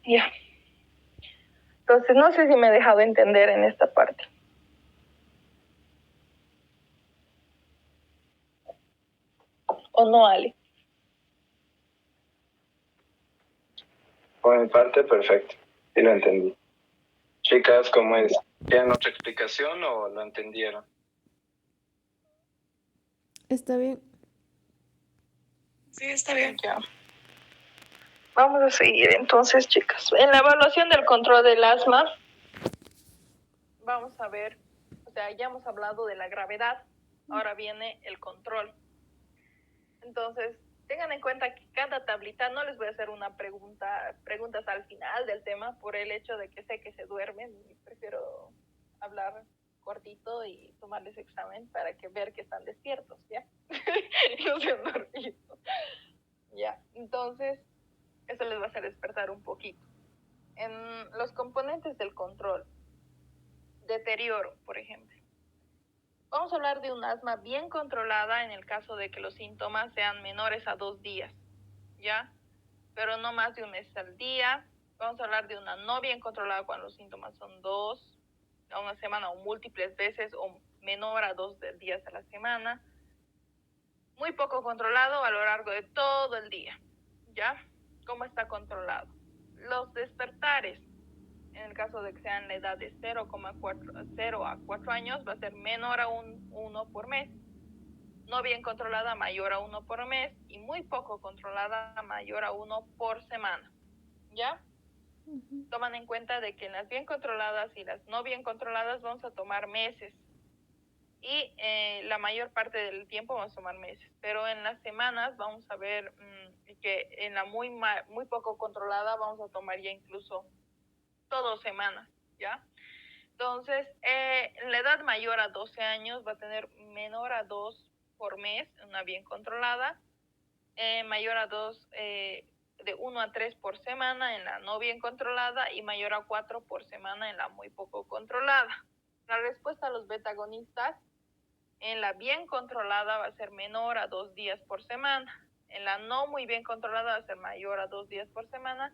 Ya. Entonces, no sé si me he dejado entender en esta parte. ¿O no, Ale? Por mi parte, perfecto. Sí lo entendí. Chicas, ¿cómo es? ¿Quieren otra explicación o lo entendieron? Está bien. Sí, está bien. Ya. Vamos a seguir entonces, chicas. En la evaluación del control del asma, vamos a ver, o sea, ya hemos hablado de la gravedad, ahora viene el control. Entonces, tengan en cuenta que cada tablita, no les voy a hacer una preguntas al final del tema, por el hecho de que sé que se duermen y prefiero hablar cortito y tomarles examen para ver que están despiertos, ¿ya? No se han dormido. Ya, entonces, eso les va a hacer despertar un poquito. En los componentes del control, deterioro, por ejemplo. Vamos a hablar de un asma bien controlada en el caso de que los síntomas sean menores a 2 días, ¿ya? Pero no más de un mes al día. Vamos a hablar de una no bien controlada cuando los síntomas son 2 a una semana o múltiples veces o menor a 2 días a la semana. Muy poco controlado a lo largo de todo el día, ¿ya? ¿Cómo está controlado? Los despertares, en el caso de que sean la edad de 0 a 4 años, va a ser menor a 1 por mes. No bien controlada, mayor a 1 por mes. Y muy poco controlada, mayor a 1 por semana. ¿Ya? Toman en cuenta de que en las bien controladas y las no bien controladas vamos a tomar meses. Y la mayor parte del tiempo vamos a tomar meses. Pero en las semanas vamos a ver que en la muy poco controlada vamos a tomar ya incluso 2 semanas, ¿ya? Entonces, la edad mayor a 12 años va a tener menor a 2 por mes, una bien controlada, mayor a 2, de 1 a 3 por semana en la no bien controlada y mayor a 4 por semana en la muy poco controlada. La respuesta a los betagonistas En la bien controlada va a ser menor a 2 días por semana. En la no muy bien controlada va a ser mayor a 2 días por semana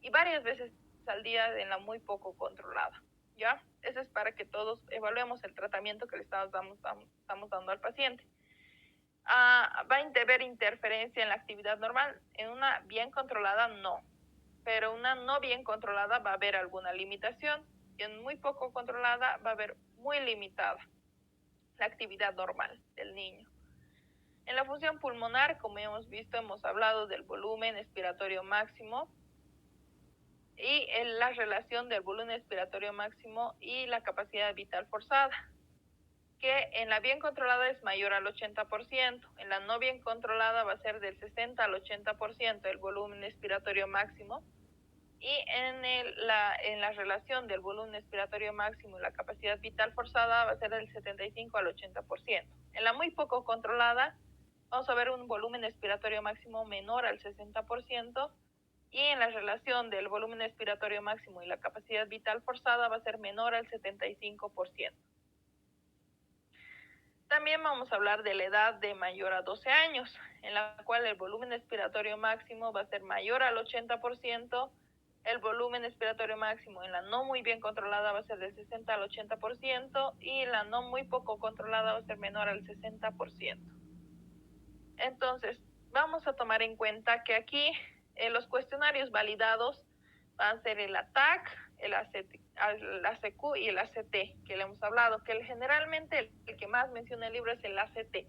y varias veces al día en la muy poco controlada. ¿Ya? Eso es para que todos evaluemos el tratamiento que le estamos dando al paciente. Va a haber interferencia en la actividad normal. En una bien controlada no, pero una no bien controlada va a haber alguna limitación y en muy poco controlada va a haber muy limitada la actividad normal del niño. En la función pulmonar, como hemos visto, hemos hablado del volumen expiratorio máximo y la relación del volumen expiratorio máximo y la capacidad vital forzada, que en la bien controlada es mayor al 80%, en la no bien controlada va a ser del 60 al 80% el volumen expiratorio máximo, y en la relación del volumen expiratorio máximo y la capacidad vital forzada va a ser del 75 al 80%. En la muy poco controlada vamos a ver un volumen expiratorio máximo menor al 60%, y en la relación del volumen expiratorio máximo y la capacidad vital forzada va a ser menor al 75%. También vamos a hablar de la edad de mayor a 12 años, en la cual el volumen expiratorio máximo va a ser mayor al 80%, el volumen expiratorio máximo en la no muy bien controlada va a ser del 60 al 80% y la no muy poco controlada va a ser menor al 60%. Entonces, vamos a tomar en cuenta que aquí los cuestionarios validados van a ser el ATAC, el ACQ y el ACT, que le hemos hablado, que generalmente el que más menciona el libro es el ACT,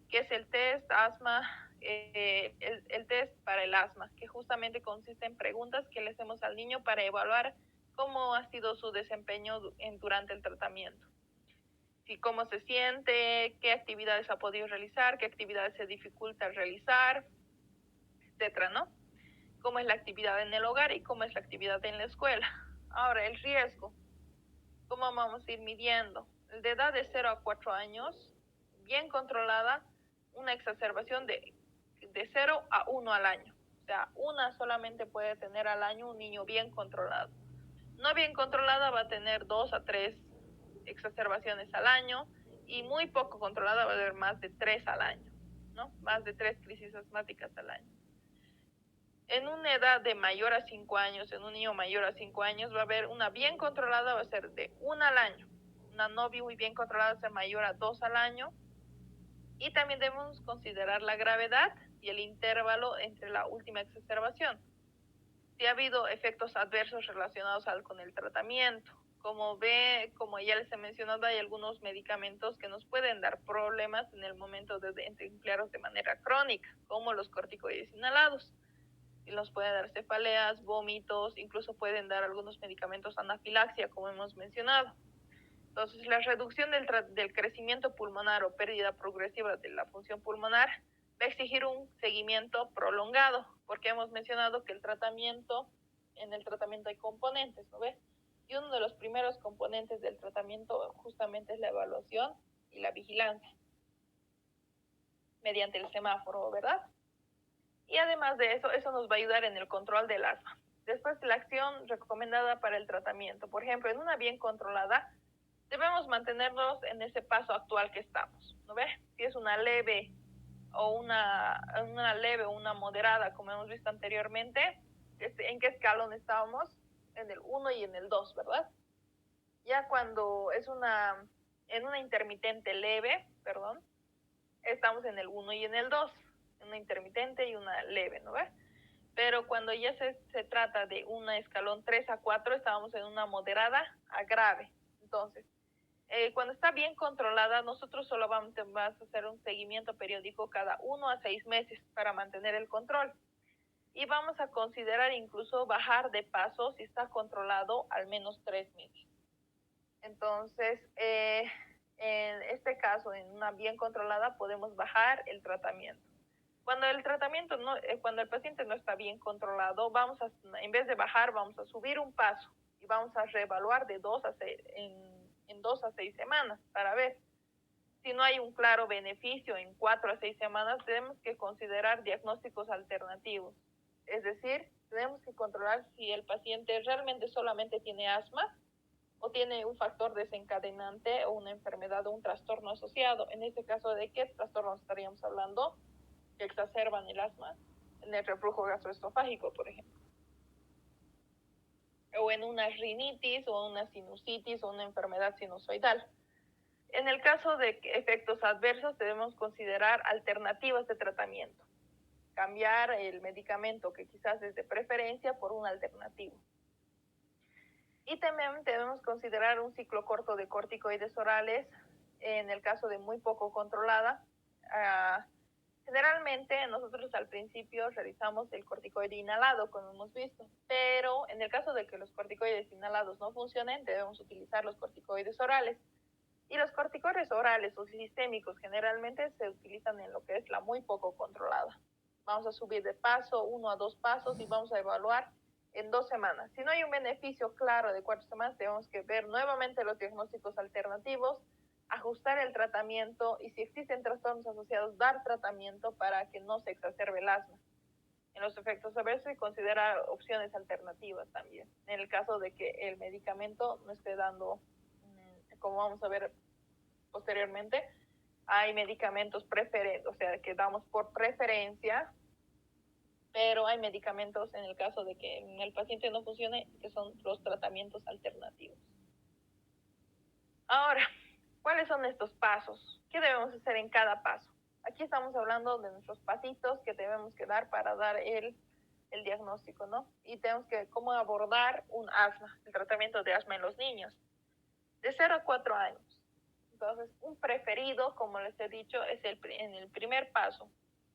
que es el test asma, el test para el asma, que justamente consiste en preguntas que le hacemos al niño para evaluar cómo ha sido su desempeño durante el tratamiento. Si cómo se siente, qué actividades ha podido realizar, qué actividades se dificulta realizar, etcétera, ¿no? Cómo es la actividad en el hogar y cómo es la actividad en la escuela. Ahora, el riesgo. ¿Cómo vamos a ir midiendo? De edad de 0 a 4 años, bien controlada, una exacerbación de 0 a 1 al año. O sea, una solamente puede tener al año un niño bien controlado. No bien controlada va a tener 2 a 3 exacerbaciones al año y muy poco controlada va a haber más de 3 al año, ¿no? Más de 3 crisis asmáticas al año. En una edad de mayor a 5 años, en un niño mayor a 5 años, va a haber una bien controlada, va a ser de 1 al año. Una no muy bien controlada va a ser mayor a 2 al año. Y también debemos considerar la gravedad y el intervalo entre la última exacerbación. Si ha habido efectos adversos relacionados con el tratamiento. Como ya les he mencionado, hay algunos medicamentos que nos pueden dar problemas en el momento de emplearlos de manera crónica, como los corticoides inhalados. Y nos pueden dar cefaleas, vómitos, incluso pueden dar algunos medicamentos anafilaxia, como hemos mencionado. Entonces, la reducción del crecimiento pulmonar o pérdida progresiva de la función pulmonar va a exigir un seguimiento prolongado, porque hemos mencionado que en el tratamiento hay componentes, ¿no ves? Y uno de los primeros componentes del tratamiento justamente es la evaluación y la vigilancia, mediante el semáforo, ¿verdad? Y además de eso nos va a ayudar en el control del asma. Después, la acción recomendada para el tratamiento. Por ejemplo, en una bien controlada, debemos mantenernos en ese paso actual que estamos, ¿no ves? Si es una leve o una moderada, como hemos visto anteriormente, ¿en qué escalón estábamos? En el 1 y en el 2, ¿verdad? Ya cuando es en una intermitente leve, estamos en el 1 y en el 2, una intermitente y una leve, ¿no ves? Pero cuando ya se trata de un escalón 3 a 4, estábamos en una moderada a grave. Entonces, cuando está bien controlada, nosotros solo vamos a hacer un seguimiento periódico cada 1 a 6 meses para mantener el control. Y vamos a considerar incluso bajar de paso si está controlado al menos 3 meses. Entonces, en este caso, en una bien controlada, podemos bajar el tratamiento. Cuando el paciente no está bien controlado, en vez de bajar, vamos a subir un paso y vamos a reevaluar en 2 a 6 semanas para ver. Si no hay un claro beneficio en 4 a 6 semanas, tenemos que considerar diagnósticos alternativos. Es decir, tenemos que controlar si el paciente realmente solamente tiene asma o tiene un factor desencadenante o una enfermedad o un trastorno asociado. En este caso, ¿de qué trastornos estaríamos hablando que exacerban el asma? En el reflujo gastroesofágico, por ejemplo, o en una rinitis o una sinusitis o una enfermedad sinusoidal. En el caso de efectos adversos, debemos considerar alternativas de tratamiento. Cambiar el medicamento que quizás es de preferencia por un alternativo. Y también debemos considerar un ciclo corto de corticoides orales en el caso de muy poco controlada. Generalmente nosotros al principio realizamos el corticoide inhalado, como hemos visto, pero en el caso de que los corticoides inhalados no funcionen, debemos utilizar los corticoides orales. Y los corticoides orales o sistémicos generalmente se utilizan en lo que es la muy poco controlada. Vamos a subir de paso 1 a 2 pasos y vamos a evaluar en 2 semanas. Si no hay un beneficio claro de 4 semanas, tenemos que ver nuevamente los diagnósticos alternativos, ajustar el tratamiento y si existen trastornos asociados, dar tratamiento para que no se exacerbe el asma. En los efectos adversos y considerar opciones alternativas también. En el caso de que el medicamento no esté dando, como vamos a ver posteriormente, hay medicamentos preferentes, o sea, que damos por preferencia, pero hay medicamentos en el caso de que en el paciente no funcione, que son los tratamientos alternativos. Ahora, ¿cuáles son estos pasos? ¿Qué debemos hacer en cada paso? Aquí estamos hablando de nuestros pasitos que debemos que dar para dar el diagnóstico, ¿no? Y tenemos que cómo abordar un asma, el tratamiento de asma en los niños, de 0 a 4 años. Entonces, un preferido, como les he dicho, es en el primer paso.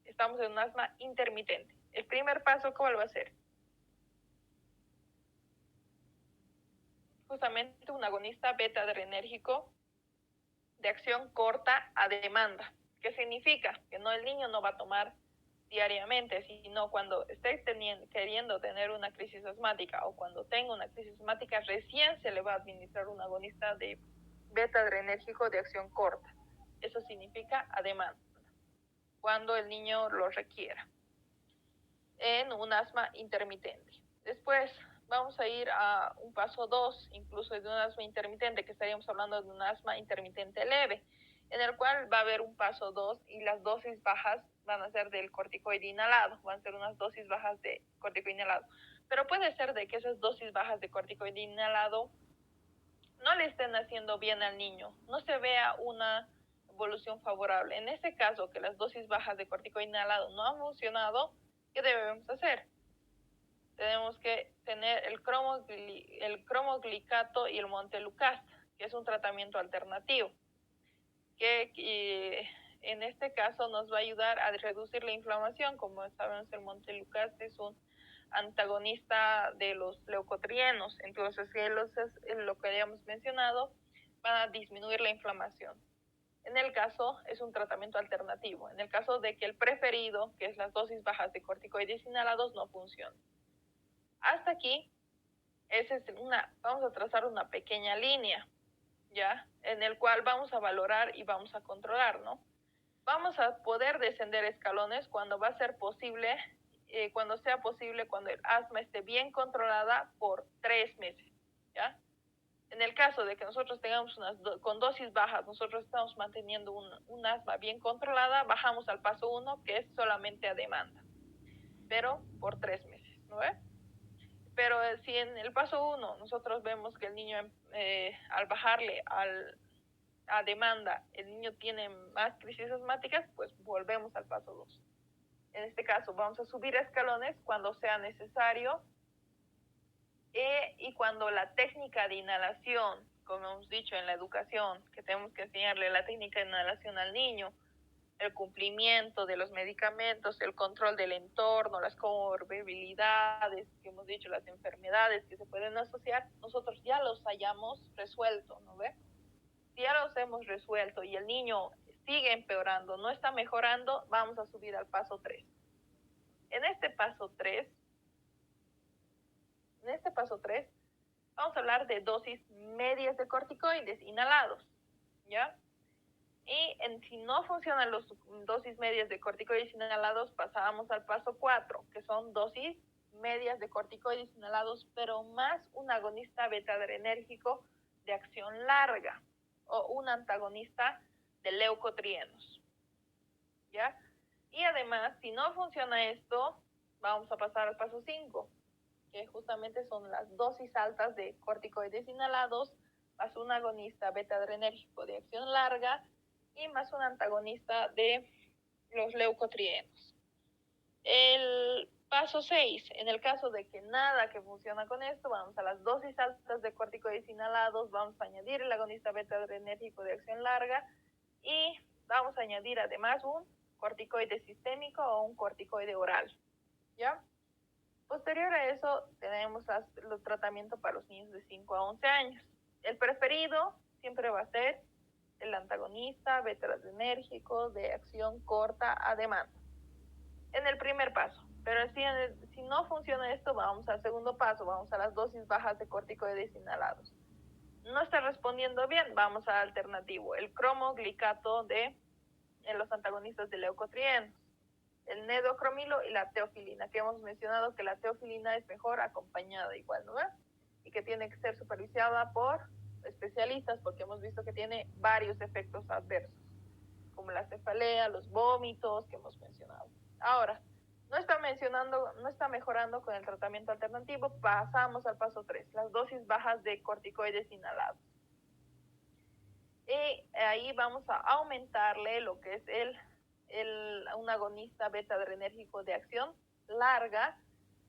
Estamos en un asma intermitente. El primer paso, ¿cuál va a ser? Justamente un agonista beta-adrenérgico de acción corta a demanda. ¿Qué significa? Que el niño no va a tomar diariamente, sino cuando esté queriendo tener una crisis asmática o cuando tenga una crisis asmática, recién se le va a administrar un agonista de beta-adrenérgico de acción corta. Eso significa a demanda, cuando el niño lo requiera, en un asma intermitente. Después vamos a ir a un paso 2, incluso de un asma intermitente, que estaríamos hablando de un asma intermitente leve, en el cual va a haber un paso 2 y las dosis bajas van a ser del corticoide inhalado, van a ser unas dosis bajas de corticoide inhalado. Pero puede ser de que esas dosis bajas de corticoide inhalado no le estén haciendo bien al niño, no se vea una evolución favorable. En este caso, que las dosis bajas de corticoide inhalado no han funcionado, ¿qué debemos hacer? Tenemos que tener el cromoglicato y el montelukast, que es un tratamiento alternativo, que en este caso nos va a ayudar a reducir la inflamación. Como sabemos, el montelukast es un antagonista de los leucotrienos, entonces lo que habíamos mencionado, van a disminuir la inflamación. En el caso, es un tratamiento alternativo. En el caso de que el preferido, que es las dosis bajas de corticoides inhalados, no funcione. Hasta aquí, vamos a trazar una pequeña línea, ¿ya? En el cual vamos a valorar y vamos a controlar, ¿no? Vamos a poder descender escalones cuando va a ser posible, cuando sea posible, cuando el asma esté bien controlada por 3 meses, ¿ya? En el caso de que nosotros tengamos con dosis bajas, nosotros estamos manteniendo un asma bien controlada, bajamos al paso 1, que es solamente a demanda, pero por 3 meses, ¿no ve? Pero si en el paso 1 nosotros vemos que el niño, al bajarle a demanda, el niño tiene más crisis asmáticas, pues volvemos al paso 2. En este caso vamos a subir escalones cuando sea necesario y cuando la técnica de inhalación, como hemos dicho en la educación, que tenemos que enseñarle la técnica de inhalación al niño, el cumplimiento de los medicamentos, el control del entorno, las comorbilidades, que hemos dicho, las enfermedades que se pueden asociar, nosotros ya los hayamos resuelto, ¿no ve? Si ya los hemos resuelto y el niño sigue empeorando, no está mejorando, vamos a subir al paso 3. En este paso 3, vamos a hablar de dosis medias de corticoides inhalados, ¿ya? Y si no funcionan las dosis medias de corticoides inhalados, pasamos al paso 4, que son dosis medias de corticoides inhalados, pero más un agonista beta-adrenérgico de acción larga o un antagonista de leucotrienos, ¿ya? Y además, si no funciona esto, vamos a pasar al paso 5, que justamente son las dosis altas de corticoides inhalados, más un agonista beta-adrenérgico de acción larga y más un antagonista de los leucotrienos. El paso 6, en el caso de que nada que funciona con esto, vamos a las dosis altas de corticoides inhalados, vamos a añadir el agonista beta-adrenérgico de acción larga y vamos a añadir además un corticoide sistémico o un corticoide oral, ¿ya? Posterior a eso tenemos los tratamientos para los niños de 5 a 11 años. El preferido siempre va a ser el antagonista beta-adrenérgico de acción corta a demanda en el primer paso. Pero si no funciona esto, vamos al segundo paso, vamos a las dosis bajas de corticoides inhalados. No está respondiendo bien, vamos al alternativo, el cromoglicato de los antagonistas de leucotrienos, el nedocromilo y la teofilina, que hemos mencionado que la teofilina es mejor acompañada igual, ¿no? Y que tiene que ser supervisada por especialistas porque hemos visto que tiene varios efectos adversos, como la cefalea, los vómitos que hemos mencionado. Ahora, no está mejorando con el tratamiento alternativo, pasamos al paso 3, las dosis bajas de corticoides inhalados. Y ahí vamos a aumentarle lo que es un agonista beta-adrenérgico de acción larga,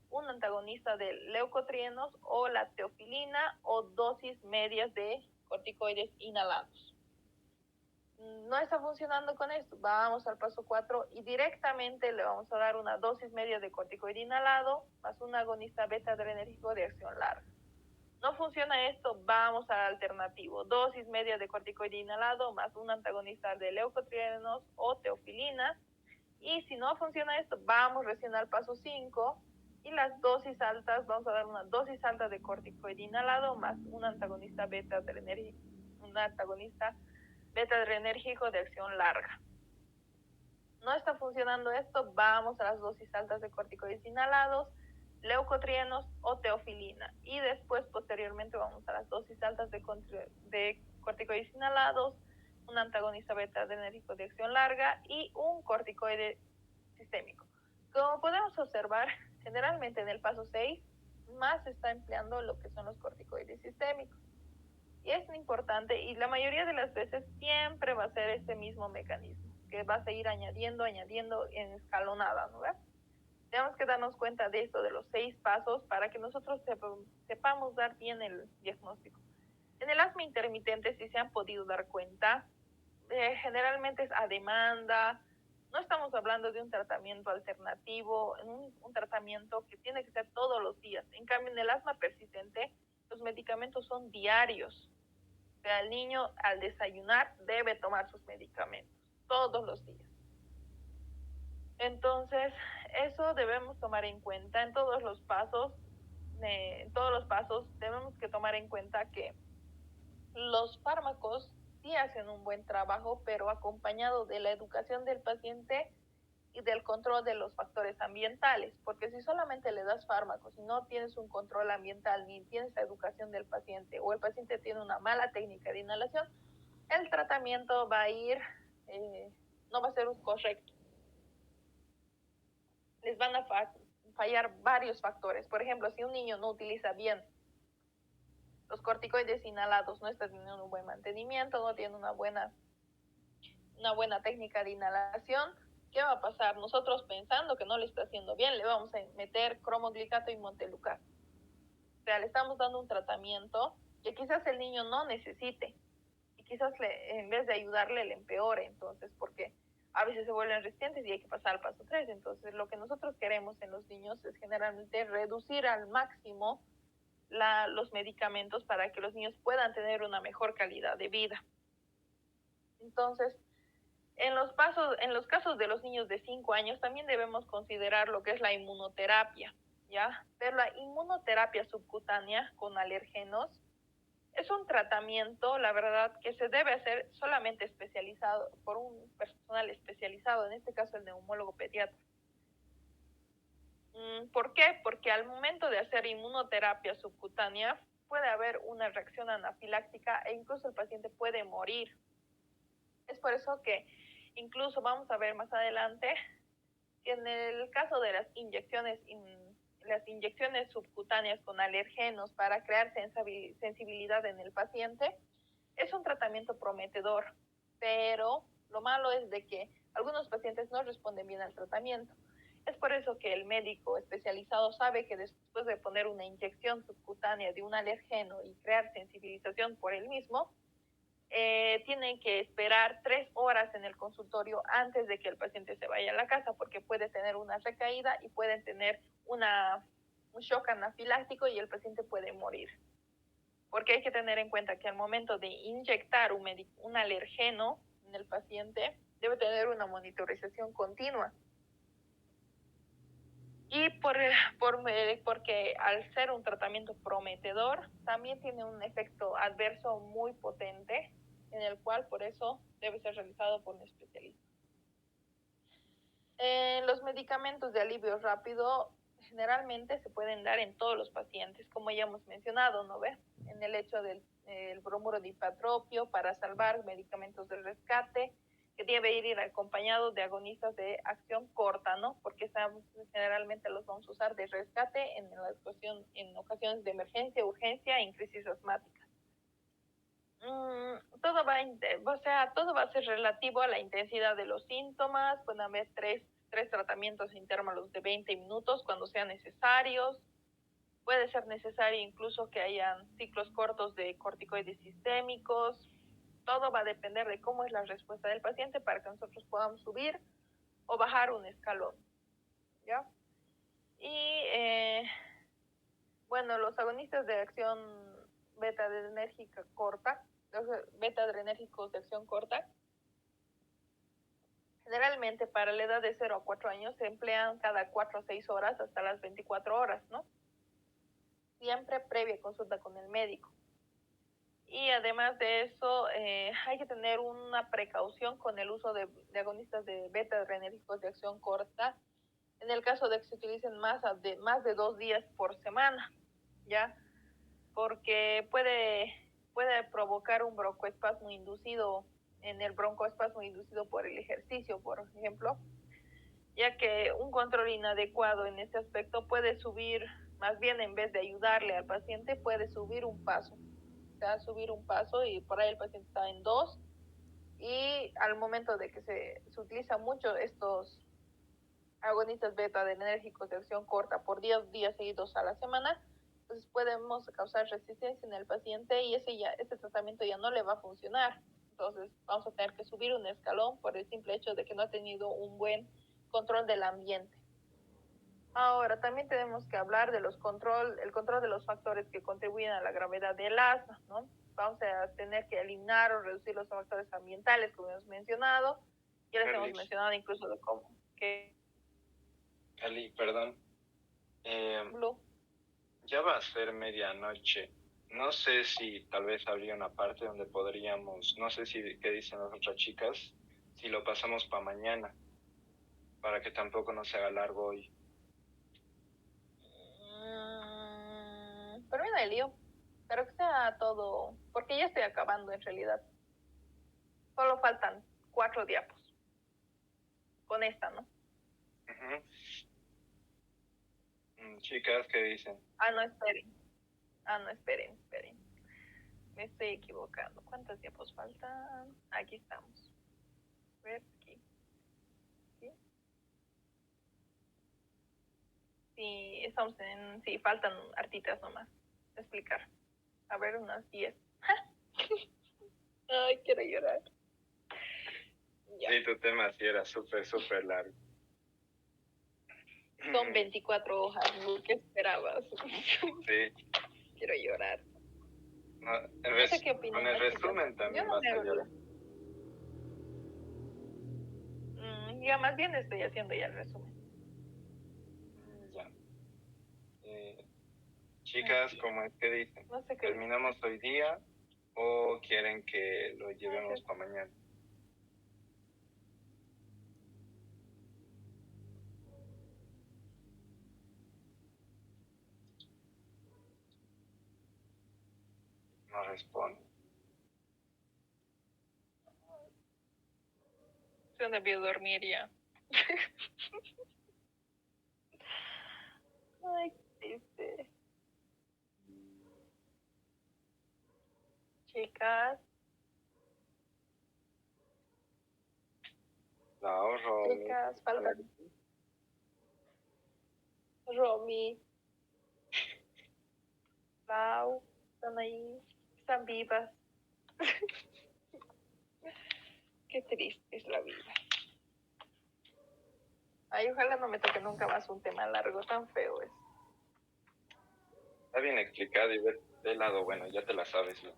un antagonista de leucotrienos o la teofilina o dosis medias de corticoides inhalados. No está funcionando con esto, vamos al paso 4 y directamente le vamos a dar una dosis media de corticoide inhalado más un agonista beta-adrenérgico de acción larga. No funciona esto, vamos al alternativo, dosis media de corticoide inhalado más un antagonista de leucotrienos o teofilina. Y si no funciona esto, vamos recién al paso 5 y las dosis altas, vamos a dar una dosis alta de corticoide inhalado más un antagonista beta-adrenérgico de acción larga. No está funcionando esto, vamos a las dosis altas de corticoides inhalados, leucotrienos o teofilina. Y después, posteriormente, vamos a las dosis altas de corticoides inhalados, un antagonista beta-adrenérgico de acción larga y un corticoide sistémico. Como podemos observar, generalmente en el paso 6, más se está empleando lo que son los corticoides sistémicos. Y es importante, y la mayoría de las veces siempre va a ser este mismo mecanismo, que va a seguir añadiendo en escalonada, ¿no ves? Tenemos que darnos cuenta de esto, de los 6 pasos, para que nosotros sepamos dar bien el diagnóstico. En el asma intermitente, si se han podido dar cuenta, generalmente es a demanda, no estamos hablando de un tratamiento alternativo, un tratamiento que tiene que ser todos los días. En cambio, en el asma persistente, los medicamentos son diarios. O sea, el niño al desayunar debe tomar sus medicamentos todos los días. Entonces, eso debemos tomar en cuenta en todos los pasos. Debemos que tomar en cuenta que los fármacos sí hacen un buen trabajo, pero acompañado de la educación del paciente y del control de los factores ambientales, porque si solamente le das fármacos y no tienes un control ambiental ni tienes la educación del paciente o el paciente tiene una mala técnica de inhalación, el tratamiento va a ir, no va a ser correcto. Les van a fallar varios factores. Por ejemplo, si un niño no utiliza bien los corticoides inhalados, no está teniendo un buen mantenimiento, no tiene una buena técnica de inhalación, ¿qué va a pasar? Nosotros pensando que no le está haciendo bien, le vamos a meter cromoglicato y montelukast. O sea, le estamos dando un tratamiento que quizás el niño no necesite y quizás en vez de ayudarle le empeore, entonces, porque a veces se vuelven resistentes y hay que pasar al paso 3. Entonces, lo que nosotros queremos en los niños es generalmente reducir al máximo los medicamentos para que los niños puedan tener una mejor calidad de vida. Entonces, en los casos de los niños de 5 años también debemos considerar lo que es la inmunoterapia, ¿ya? Pero la inmunoterapia subcutánea con alergenos es un tratamiento, la verdad, que se debe hacer solamente especializado por un personal especializado, en este caso el neumólogo pediatra. ¿Por qué? Porque al momento de hacer inmunoterapia subcutánea, puede haber una reacción anafiláctica e incluso el paciente puede morir. Es por eso que incluso vamos a ver más adelante que en el caso de las inyecciones subcutáneas con alergenos para crear sensibilidad en el paciente, es un tratamiento prometedor, pero lo malo es de que algunos pacientes no responden bien al tratamiento. Es por eso que el médico especializado sabe que después de poner una inyección subcutánea de un alergeno y crear sensibilización por el mismo, tienen que esperar 3 horas en el consultorio antes de que el paciente se vaya a la casa, porque puede tener una recaída y pueden tener un shock anafiláctico y el paciente puede morir. Porque hay que tener en cuenta que al momento de inyectar un alergeno en el paciente, debe tener una monitorización continua. Y porque al ser un tratamiento prometedor, también tiene un efecto adverso muy potente, en el cual por eso debe ser realizado por un especialista. Los medicamentos de alivio rápido generalmente se pueden dar en todos los pacientes, como ya hemos mencionado, ¿no ve? En el hecho del bromuro de ipatropio para salvar, medicamentos de rescate, que debe ir acompañado de agonistas de acción corta, ¿no? Porque generalmente los vamos a usar de rescate en ocasiones de emergencia, urgencia, en crisis asmáticas. Todo va a ser relativo a la intensidad de los síntomas. Pueden haber tres tratamientos en intervalos de 20 minutos cuando sean necesarios. Puede ser necesario incluso que hayan ciclos cortos de corticoides sistémicos. Todo va a depender de cómo es la respuesta del paciente para que nosotros podamos subir o bajar un escalón, ¿ya? Y bueno, los agonistas de acción beta-adrenérgica corta, los beta-adrenérgicos de acción corta, generalmente para la edad de 0 a 4 años se emplean cada 4 a 6 horas hasta las 24 horas, ¿no? Siempre previa consulta con el médico. Y además de eso, hay que tener una precaución con el uso de agonistas de beta-adrenérgicos de acción corta, en el caso de que se utilicen más de 2 días por semana, ¿ya? Porque puede provocar un broncoespasmo inducido por el ejercicio, por ejemplo, ya que un control inadecuado en este aspecto puede subir, más bien en vez de ayudarle al paciente, puede subir un paso. O sea, subir un paso y por ahí el paciente está en 2, y al momento de que se utiliza mucho estos agonistas beta-adrenérgicos de acción corta por 10 días seguidos a la semana, entonces podemos causar resistencia en el paciente y este tratamiento ya no le va a funcionar. Entonces vamos a tener que subir un escalón por el simple hecho de que no ha tenido un buen control del ambiente. Ahora, también tenemos que hablar de el control de los factores que contribuyen a la gravedad del asma, ¿no? Vamos a tener que eliminar o reducir los factores ambientales, como hemos mencionado. Ya les hemos mencionado incluso de cómo. Ali, perdón. Blue. Ya va a ser medianoche. No sé si tal vez habría una parte donde podríamos, no sé si qué dicen las otras chicas, si lo pasamos para mañana, para que tampoco nos haga largo hoy. Pero mira el lío, pero que sea todo, porque ya estoy acabando en realidad. Solo faltan 4 diapos con esta, ¿no? Chicas, ¿qué dicen? No, esperen. Me estoy equivocando. ¿Cuántos diapos faltan? Aquí estamos. A ver, aquí. ¿Sí? Sí, faltan artitas nomás. Explicar. A ver, unas 10. Ay, quiero llorar. Ya. Sí, tu tema sí era súper largo. Son 24 hojas, ¿qué esperabas? Sí. Quiero llorar. No, no sé qué opinan. Con el resumen también vas a llorar. Ya más bien estoy haciendo ya el resumen. Ya. Chicas, ¿cómo es que dicen? No sé qué ¿Terminamos hoy día o quieren que lo llevemos para mañana? responde. Se debió dormir ya. Ay, qué triste. Chicas, Lau, Romy. chicas, falta Romy, Lau, están ahí, están vivas. Qué triste es la vida. Ay, ojalá no me toque nunca más un tema largo, tan feo es. Está bien explicado y de lado, bueno, ya te la sabes, ¿no?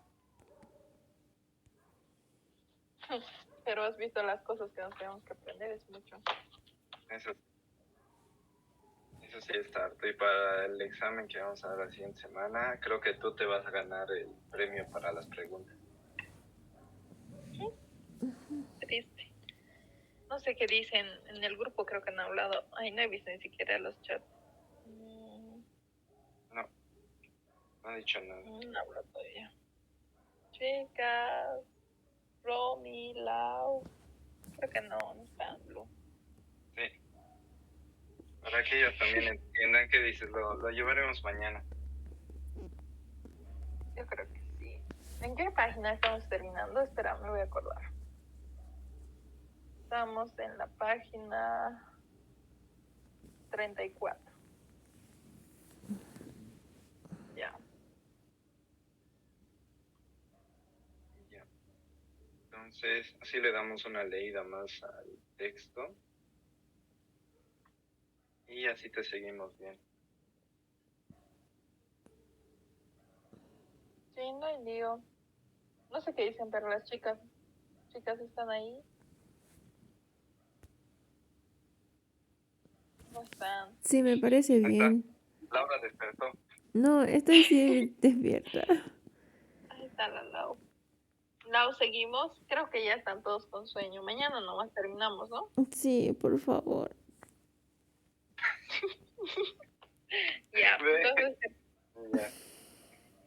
Pero has visto las cosas que nos tenemos que aprender, es mucho. Eso sí está harto. Y para el examen que vamos a dar la siguiente semana, creo que tú te vas a ganar el premio para las preguntas. Triste. No sé qué dicen en el grupo, creo que han hablado. Ay, no he visto ni siquiera los chats. No ha dicho nada. No hablo todavía. Chicas, Romy, Lau. Creo que no están, Blue. Sí. Para que ellos también entiendan que dices, lo llevaremos mañana. Yo creo que sí. ¿En qué página estamos terminando? Espera, me voy a acordar. Estamos en la página 34. Ya. Ya. Entonces, así le damos una leída más al texto. Y así te seguimos bien. Sí, no hay lío. No sé qué dicen, pero las chicas están ahí. No están. Sí, me parece bien. Laura despertó. No, estoy sí despierta. Ahí está la Lau. Lau, seguimos. Creo que ya están todos con sueño. Mañana nomás terminamos, ¿no? Sí, por favor. Ya, entonces... Ya.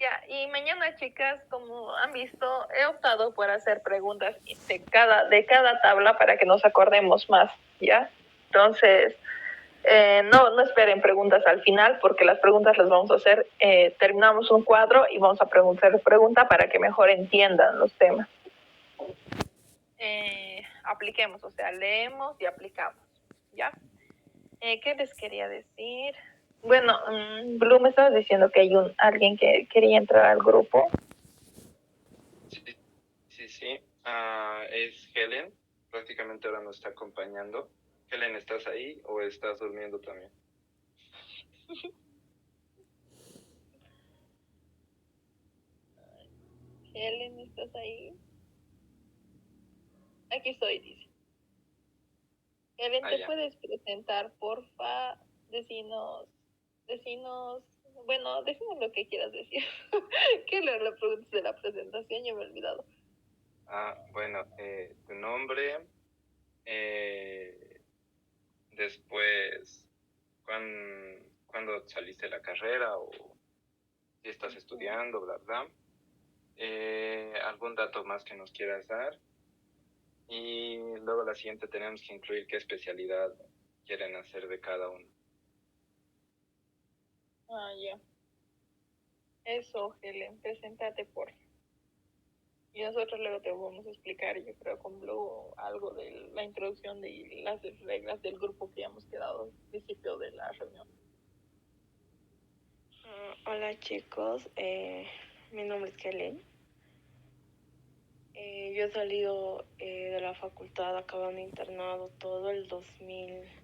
Ya, y mañana, chicas, como han visto, he optado por hacer preguntas de cada tabla para que nos acordemos más, ¿ya? Entonces, no esperen preguntas al final, porque las preguntas las vamos a hacer, terminamos un cuadro y vamos a hacer pregunta para que mejor entiendan los temas. Apliquemos, o sea, leemos y aplicamos, ¿ya? ¿Qué les quería decir? Bueno, Blue, me estabas diciendo que hay alguien que quería entrar al grupo. Sí. Es Helen. Prácticamente ahora nos está acompañando. Helen, ¿estás ahí o estás durmiendo también? Helen, ¿estás ahí? Aquí estoy, dice. Helen, ¿te puedes presentar, porfa? Decinos, bueno, decinos lo que quieras decir. ¿Qué le preguntas de la presentación? Yo me he olvidado. Bueno, tu nombre, después, ¿cuándo saliste de la carrera o si estás estudiando, bla, bla? ¿Algún dato más que nos quieras dar? Y luego la siguiente tenemos que incluir qué especialidad quieren hacer de cada uno. Ya. Eso, Helen, preséntate, porfa. Y nosotros luego te vamos a explicar, yo creo, con Blue, algo de la introducción de las reglas del grupo que ya hemos quedado al principio de la reunión. Hola chicos, mi nombre es Helen. Yo he salido de la facultad acabando internado todo el 2000.